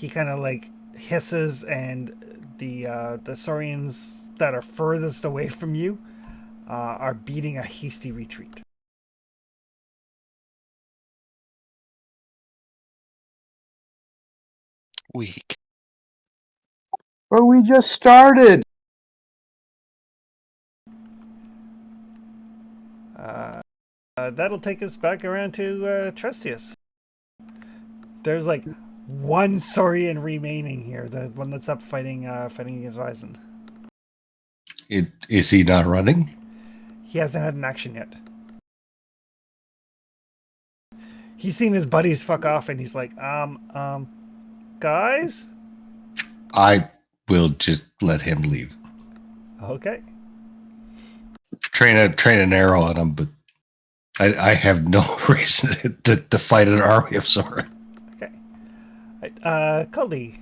Speaker 1: kind of like hisses, and the Saurians that are furthest away from you are beating a hasty retreat.
Speaker 5: Weak.
Speaker 4: But we just started.
Speaker 1: That'll take us back around to Trustius. There's like one Saurian remaining here, the one that's up fighting against Vyzen.
Speaker 2: Is he not running?
Speaker 1: He hasn't had an action yet. He's seen his buddies fuck off, and he's like, guys?
Speaker 2: I will just let him leave.
Speaker 1: Okay.
Speaker 2: Train an arrow on him, but I have no reason to fight an army of Sauron.
Speaker 1: Okay. Right, Kuldi,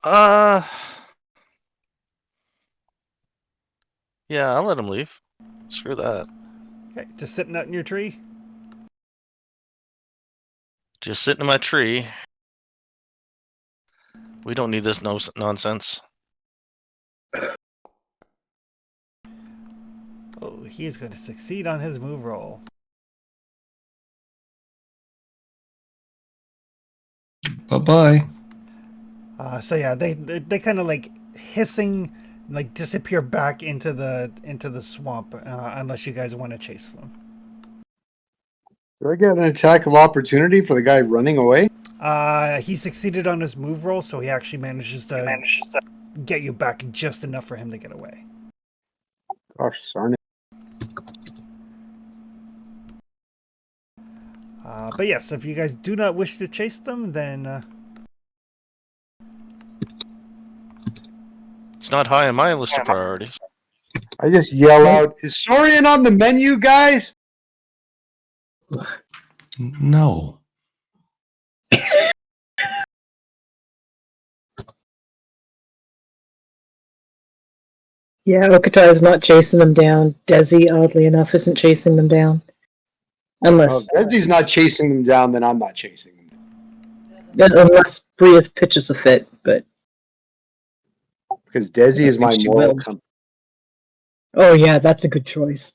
Speaker 5: Yeah, I'll let him leave. Screw that.
Speaker 1: Okay, just sitting out in your tree.
Speaker 5: Just sitting in my tree. We don't need this nonsense.
Speaker 1: Oh, he's going to succeed on his move roll.
Speaker 2: Bye-bye.
Speaker 1: So yeah, they kind of like hissing, like disappear back into the swamp unless you guys want to chase them.
Speaker 4: Do I get an attack of opportunity for the guy running away?
Speaker 1: He succeeded on his move roll, so he actually manages to get you back just enough for him to get away.
Speaker 4: Gosh, darn it.
Speaker 1: But yes, if you guys do not wish to chase them, then
Speaker 5: It's not high on my list of priorities.
Speaker 4: I just yell out, is Saurian on the menu, guys?
Speaker 2: No.
Speaker 8: Yeah, Okata is not chasing them down. Desi, oddly enough, isn't chasing them down. Unless
Speaker 4: If he's not chasing them down, then I'm not chasing them.
Speaker 8: unless Briath pitches a fit, but
Speaker 4: Because Desi is
Speaker 8: I think
Speaker 4: my
Speaker 8: she
Speaker 4: moral
Speaker 8: will.
Speaker 4: compass.
Speaker 8: oh yeah, that's a good choice.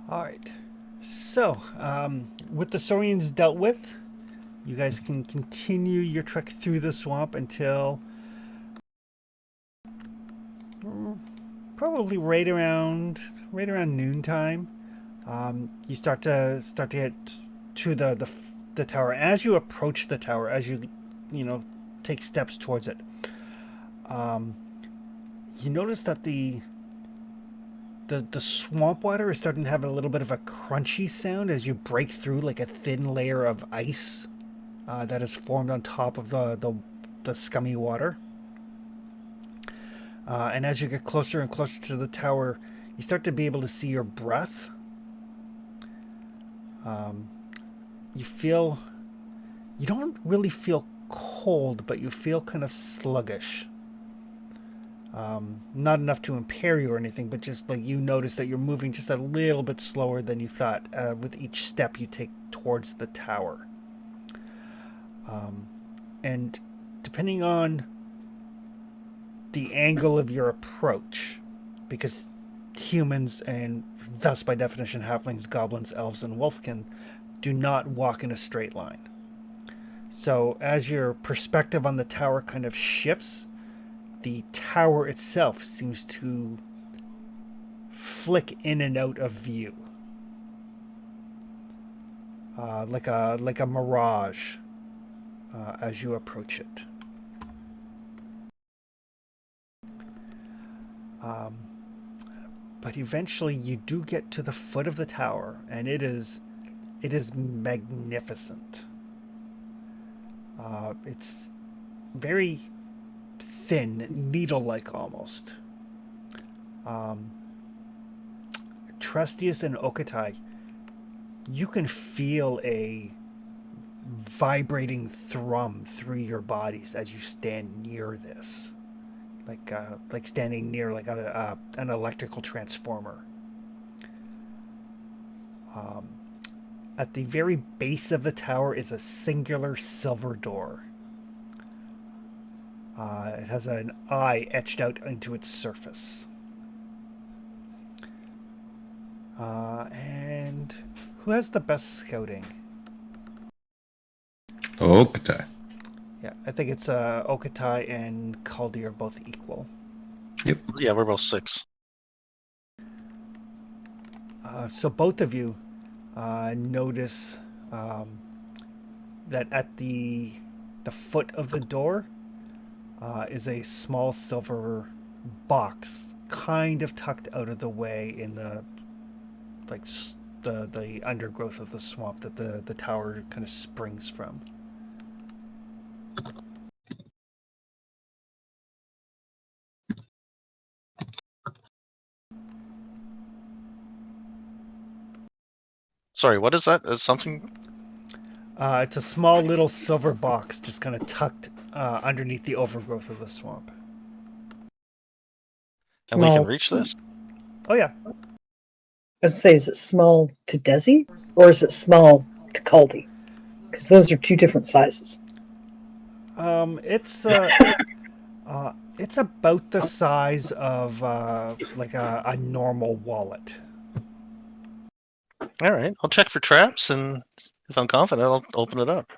Speaker 1: all right. So with the Saurians dealt with, you guys can continue your trek through the swamp until probably right around noontime. You start to get to the tower. As you approach the tower, as you take steps towards it, you notice that the swamp water is starting to have a little bit of a crunchy sound as you break through like a thin layer of ice that is formed on top of the scummy water. And as you get closer and closer to the tower, you start to be able to see your breath. You don't really feel cold, but you feel kind of sluggish. Not enough to impair you or anything, but just like you notice that you're moving just a little bit slower than you thought with each step you take towards the tower. And depending on the angle of your approach, because humans and thus by definition halflings, goblins, elves, and wolfkin do not walk in a straight line. So as your perspective on the tower kind of shifts, the tower itself seems to flick in and out of view, like a mirage as you approach it. But eventually you do get to the foot of the tower, and it is magnificent. It's very thin, needle-like almost. Trustius and Okatai, you can feel a vibrating thrum through your bodies as you stand near this, like standing near like an electrical transformer. At the very base of the tower is a singular silver door. It has an eye etched out into its surface. And who has the best scouting?
Speaker 2: Okay.
Speaker 1: Yeah, I think it's Okatai and Kaldi are both equal.
Speaker 2: Yep.
Speaker 5: Yeah, we're both 6.
Speaker 1: So both of you notice that at the foot of the door is a small silver box, kind of tucked out of the way in the the undergrowth of the swamp that the tower kind of springs from.
Speaker 5: Sorry, what is that? Is something?
Speaker 1: It's a small little silver box just kind of tucked underneath the overgrowth of the swamp.
Speaker 5: And we can
Speaker 3: Small.
Speaker 5: reach this?
Speaker 1: Oh yeah.
Speaker 3: I was gonna say, is it small to Desi or is it small to Caldi? Because those are two different sizes.
Speaker 1: It's about the size of like a normal wallet.
Speaker 5: All right, I'll check for traps, and if I'm confident, I'll open it up.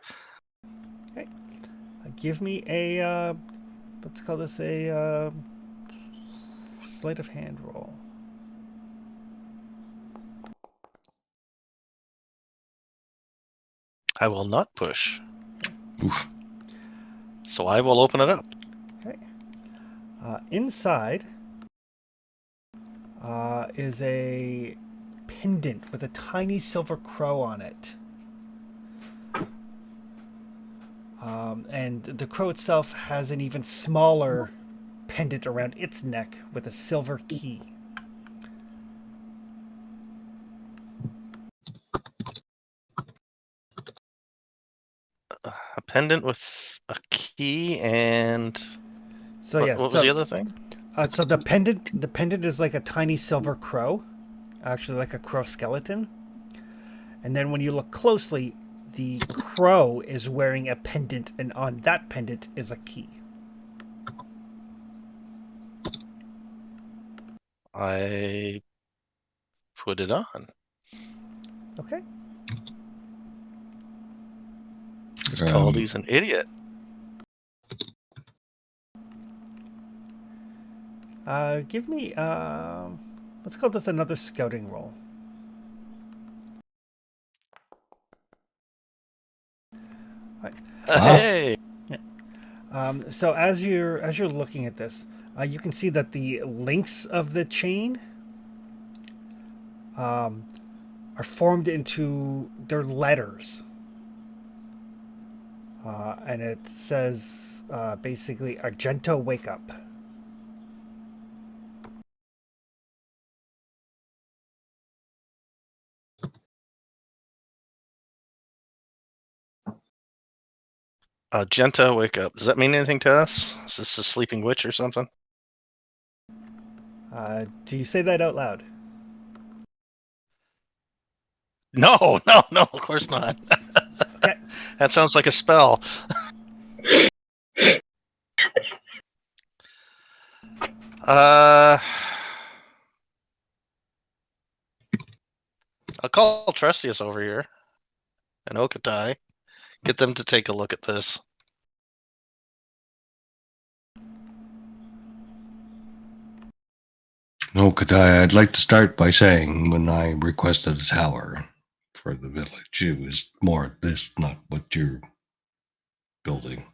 Speaker 1: Give me a let's call this a sleight of hand roll.
Speaker 5: I will not push,
Speaker 2: Oof.
Speaker 5: so I will open it up.
Speaker 1: Okay. Inside is a pendant with a tiny silver crow on it. And the crow itself has an even smaller pendant around its neck with a silver key.
Speaker 5: A pendant with a key and
Speaker 1: So
Speaker 5: what,
Speaker 1: yes,
Speaker 5: what was the other thing?
Speaker 1: So the pendant is like a tiny silver crow, actually like a crow skeleton. And then when you look closely, the crow is wearing a pendant, and on that pendant is a key.
Speaker 5: I put it on.
Speaker 1: Okay.
Speaker 5: It's called he's an idiot.
Speaker 1: Give me let's call this another scouting roll. Right.
Speaker 5: Hey,
Speaker 1: So as you're looking at this, you can see that the links of the chain are formed into their letters, and it says basically Argento wake up.
Speaker 5: Genta, wake up. Does that mean anything to us? Is this a sleeping witch or something?
Speaker 1: Do you say that out loud?
Speaker 5: No, no, no, of course not.
Speaker 1: Okay.
Speaker 5: That sounds like a spell. I'll call Trustius over here and Okatai. Get them to take a look at this.
Speaker 2: No, Kadai, I'd like to start by saying when I requested a tower for the village, it was more this, not what you're building.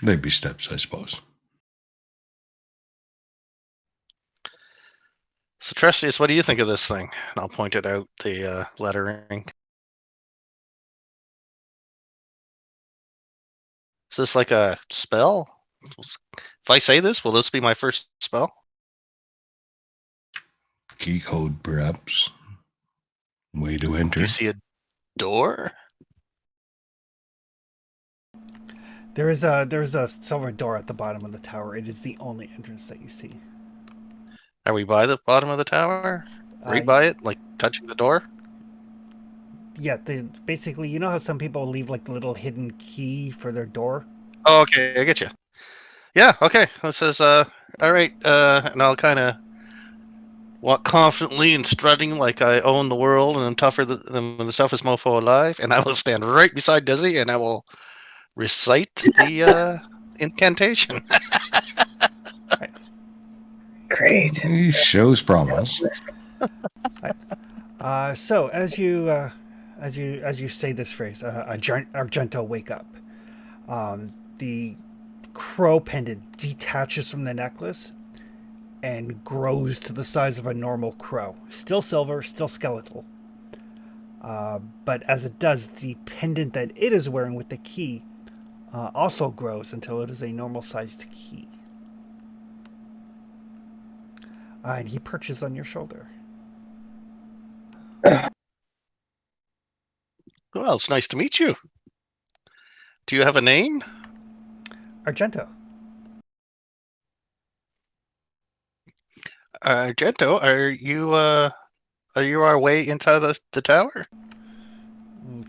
Speaker 2: Baby steps, I suppose.
Speaker 5: So, Trustius, what do you think of this thing? And I'll point it out, the lettering. Is this like a spell? If I say this, will this be my first spell?
Speaker 2: Key code, perhaps. Way to
Speaker 5: Do
Speaker 2: enter.
Speaker 5: you see a door?
Speaker 1: There's a silver door at the bottom of the tower. It is the only entrance that you see.
Speaker 5: Are we by the bottom of the tower? Right by it, like touching the door?
Speaker 1: Yeah, basically, you know how some people leave like a little hidden key for their door?
Speaker 5: Oh, okay, I get you. Yeah, okay. This is all right. And I'll kind of walk confidently and strutting like I own the world and I'm tougher than the toughest mofo alive. And I will stand right beside Dizzy and I will recite the incantation.
Speaker 3: Great.
Speaker 2: He shows promise.
Speaker 1: So as you say this phrase, Argento wake up, the crow pendant detaches from the necklace and grows to the size of a normal crow. Still silver, still skeletal. But as it does, the pendant that it is wearing with the key also grows until it is a normal sized key. And he perches on your shoulder.
Speaker 5: Well, it's nice to meet you. Do you have a name?
Speaker 1: Argento.
Speaker 5: Argento, are you our way into the tower?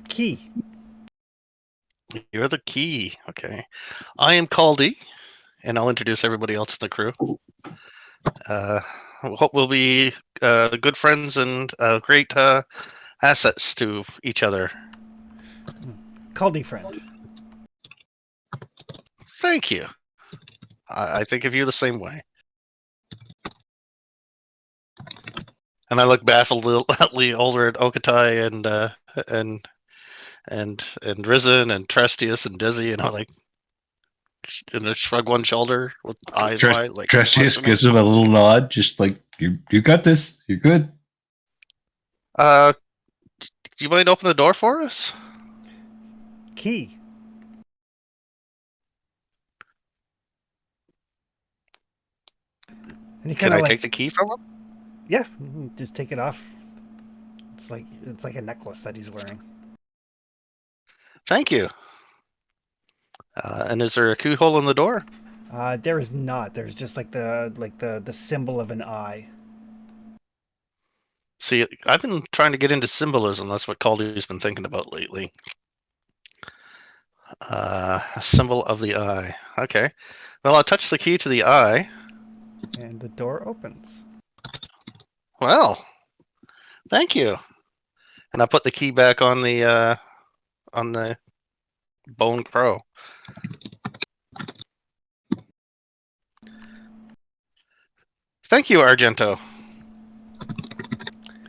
Speaker 1: Key.
Speaker 5: You're the key. Okay. I am Caldy, and I'll introduce everybody else in the crew. Hope we'll be good friends and great assets to each other.
Speaker 1: Caldy friend.
Speaker 5: Thank you. I think of you the same way. And I look baffledly over at Okatai and Risen and Trestius and Dizzy, and I'm like, and I shrug one shoulder with eyes wide, like
Speaker 2: Trestius
Speaker 5: questioning.
Speaker 2: gives him a little nod, just like you got this. You're good.
Speaker 5: Do you mind opening the door for us?
Speaker 1: Key. And he
Speaker 5: Can
Speaker 1: kind
Speaker 5: I
Speaker 1: of
Speaker 5: take the key from him?
Speaker 1: Yeah, just take it off. It's like a necklace that he's wearing.
Speaker 5: Thank you. And is there a keyhole in the door?
Speaker 1: There is not. There's just like the symbol of an eye.
Speaker 5: See, I've been trying to get into symbolism. That's what Caldy's been thinking about lately. A symbol of the eye. Okay. Well, I'll touch the key to the eye.
Speaker 1: And the door opens.
Speaker 5: Well, thank you. And I put the key back on the bone crow. Thank you, Argento.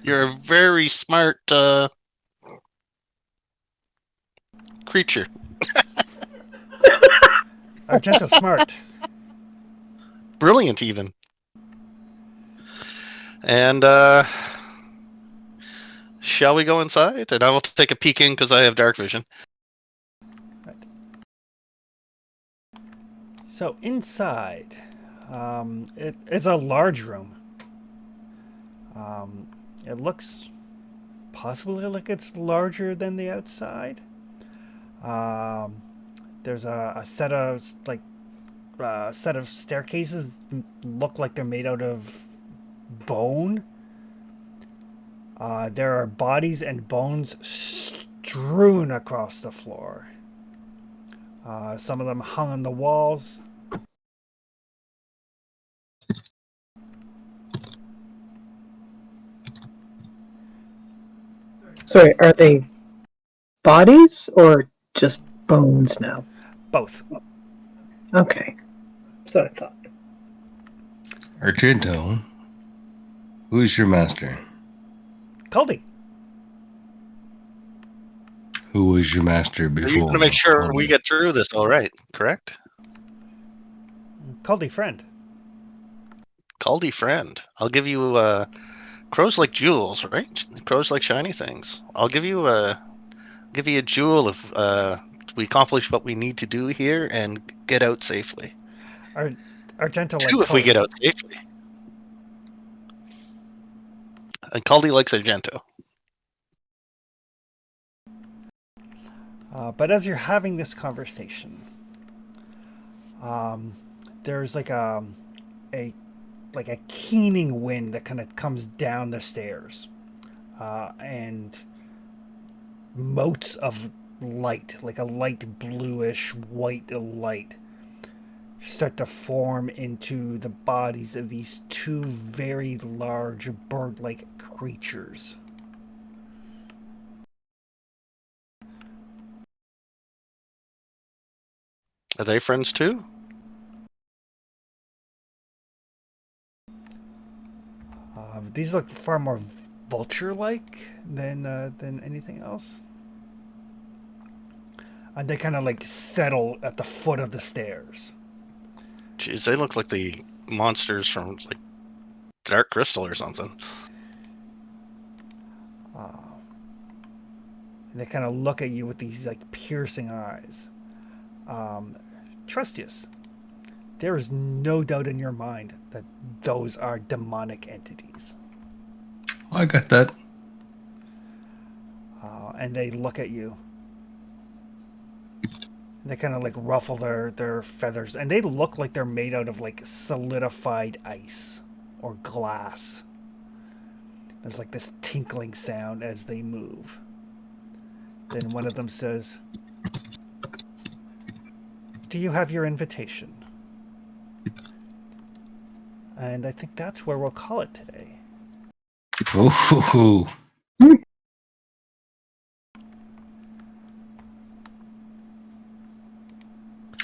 Speaker 5: You're a very smart creature.
Speaker 1: Argento smart.
Speaker 5: Brilliant, even. And shall we go inside? And I will take a peek in because I have dark vision.
Speaker 1: Right. So inside, it is a large room. It looks possibly like it's larger than the outside. There's a set of staircases look like they're made out of bone. There are bodies and bones strewn across the floor. Some of them hung on the walls.
Speaker 8: Sorry, are they bodies or just bones now?
Speaker 1: Both.
Speaker 8: Okay. That's what I thought.
Speaker 2: Argento, who is your master?
Speaker 1: Caldy.
Speaker 2: Who was your master before?
Speaker 5: You're going to make sure we get through this all right, correct?
Speaker 1: Caldy friend.
Speaker 5: Caldy friend. I'll give you crows like jewels, right? Crows like shiny things. I'll give you a jewel if we accomplish what we need to do here and get out safely.
Speaker 1: Argento
Speaker 5: Two if we get out safely. And Caldy likes Argento.
Speaker 1: But as you're having this conversation, there's like a keening wind that kind of comes down the stairs, and motes of light, like a light bluish white light, start to form into the bodies of these two very large bird-like creatures.
Speaker 5: Are they friends too?
Speaker 1: These look far more vulture-like than anything else. And they kind of like settle at the foot of the stairs.
Speaker 5: Jeez, they look like the monsters from like Dark Crystal or something.
Speaker 1: And they kind of look at you with these like piercing eyes. Trustius, There is no doubt in your mind that those are demonic entities.
Speaker 2: I got that.
Speaker 1: And they look at you. They kind of like ruffle their feathers, and they look like they're made out of like solidified ice or glass. There's like this tinkling sound as they move. Then one of them says, "Do you have your invitation?" And I think that's where we'll call it today.
Speaker 2: Ooh.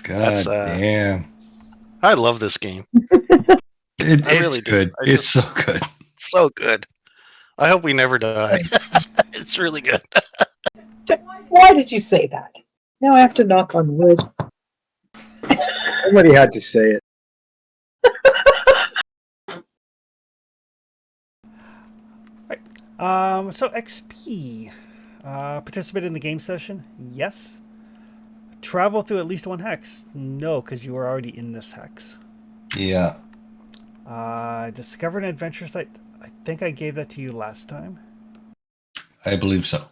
Speaker 2: God
Speaker 5: That's,
Speaker 2: damn.
Speaker 5: I love this game.
Speaker 2: It's
Speaker 5: really do.
Speaker 2: good. It's so good.
Speaker 5: So good. I hope we never die. It's really good.
Speaker 3: Why did you say that? Now I have to knock on wood.
Speaker 4: Somebody had to say it.
Speaker 1: So XP. Participate in the game session? Yes. Travel through at least one hex? No, because you were already in this hex.
Speaker 2: Yeah.
Speaker 1: Discover an adventure site? I think I gave that to you last time.
Speaker 2: I believe so.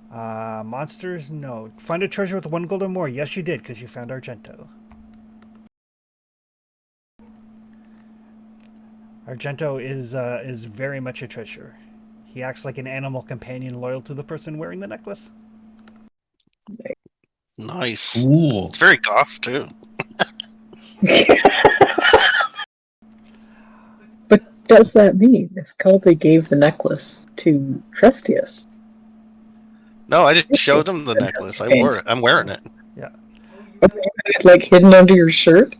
Speaker 1: Monsters? No. Find a treasure with 1 gold or more? Yes, you did, because you found Argento. Argento is very much a treasure. He acts like an animal companion loyal to the person wearing the necklace.
Speaker 5: Nice.
Speaker 2: Cool.
Speaker 5: It's very goth too.
Speaker 8: But does that mean if Caldi gave the necklace to Trustius?
Speaker 5: No, I just showed them the necklace. I wore it. I'm wearing it.
Speaker 8: Like hidden under your shirt?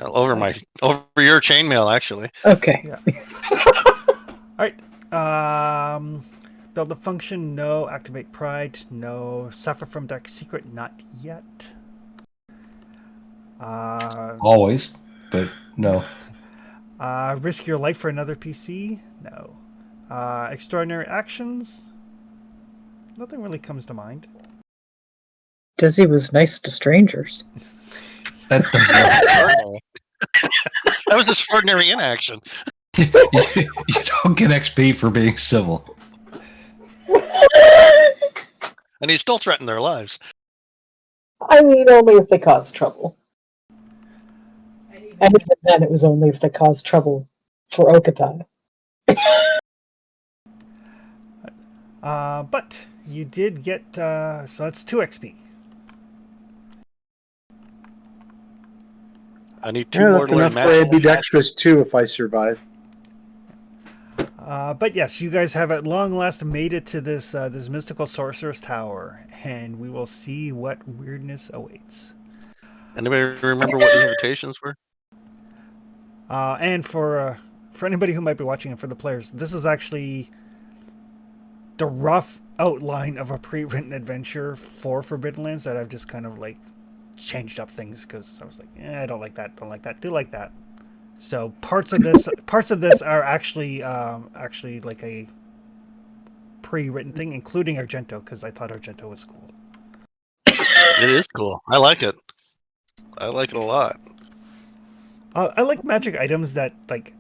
Speaker 5: Over your chainmail, actually.
Speaker 8: Okay.
Speaker 1: Alright. Build a function? No. Activate pride? No. Suffer from dark secret? Not yet.
Speaker 2: Always, but no.
Speaker 1: Risk your life for another PC? No. Extraordinary actions? Nothing really comes to mind.
Speaker 8: Desi was nice to strangers.
Speaker 2: That doesn't.
Speaker 5: Extraordinary. That was extraordinary in action.
Speaker 2: you don't get XP for being civil.
Speaker 5: And he still threatened their lives.
Speaker 3: I mean, only if they cause trouble. And even then, it was only if they caused trouble for Okatai.
Speaker 1: But you did get, so that's 2 XP.
Speaker 5: I need 2
Speaker 4: Yeah,
Speaker 5: more
Speaker 4: that's
Speaker 5: to learn
Speaker 4: enough for
Speaker 5: magic.
Speaker 4: ambidextrous too if I survive.
Speaker 1: But yes, you guys have at long last made it to this this mystical sorcerer's tower, and we will see what weirdness awaits.
Speaker 5: Anybody remember what the invitations were?
Speaker 1: And for anybody who might be watching and for the players, this is actually the rough outline of a pre-written adventure for Forbidden Lands that I've just kind of like changed up things because I was like, I don't like that, do like that. So parts of this are actually like a pre-written thing, including Argento, because I thought Argento was cool.
Speaker 5: It is cool. I like it. I like it a lot.
Speaker 1: I like magic items that like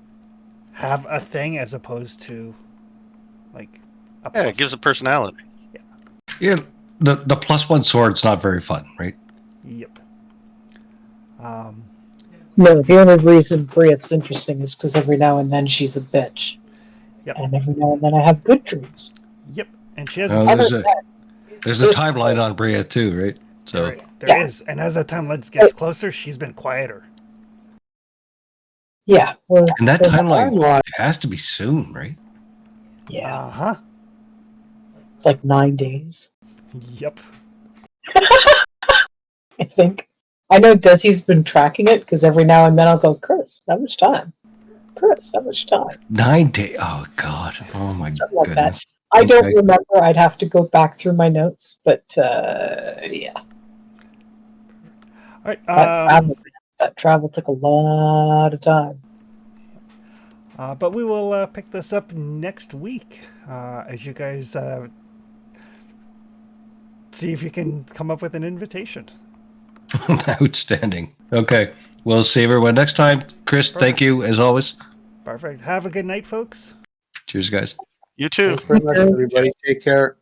Speaker 1: have a thing as opposed to like a
Speaker 5: Yeah,
Speaker 1: plus.
Speaker 5: it gives a personality.
Speaker 2: Yeah, the +1 sword's not very fun, right?
Speaker 1: Yep.
Speaker 3: No, the only reason Briette's interesting is because every now and then she's a bitch.
Speaker 1: Yep.
Speaker 3: And every now and then I have good dreams.
Speaker 1: Yep. And she has
Speaker 2: Oh,
Speaker 1: a
Speaker 2: there's a timeline on Bria too, right? So
Speaker 1: there is. And as that timeline gets closer, she's been quieter.
Speaker 3: Yeah. Well,
Speaker 2: and that
Speaker 3: well,
Speaker 2: timeline has to be soon, right?
Speaker 3: Yeah.
Speaker 1: Uh-huh.
Speaker 3: It's like 9 days,
Speaker 1: Yep.
Speaker 3: I think. I know Desi's been tracking it because every now and then I'll go, Chris, how much time? Chris, how much time?
Speaker 2: 9 days. Oh God. Oh my
Speaker 3: Something like that.
Speaker 2: goodness.
Speaker 3: I don't
Speaker 2: Okay.
Speaker 3: remember. I'd have to go back through my notes, but yeah.
Speaker 1: All right.
Speaker 3: That travel took a lot of time.
Speaker 1: But we will pick this up next week as you guys see if you can come up with an invitation.
Speaker 2: Outstanding. Okay. We'll see everyone next time. Chris, thank you as always.
Speaker 1: Perfect. Have a good night, folks.
Speaker 2: Cheers, guys.
Speaker 5: You too.
Speaker 4: Thanks very much, everybody. Take care.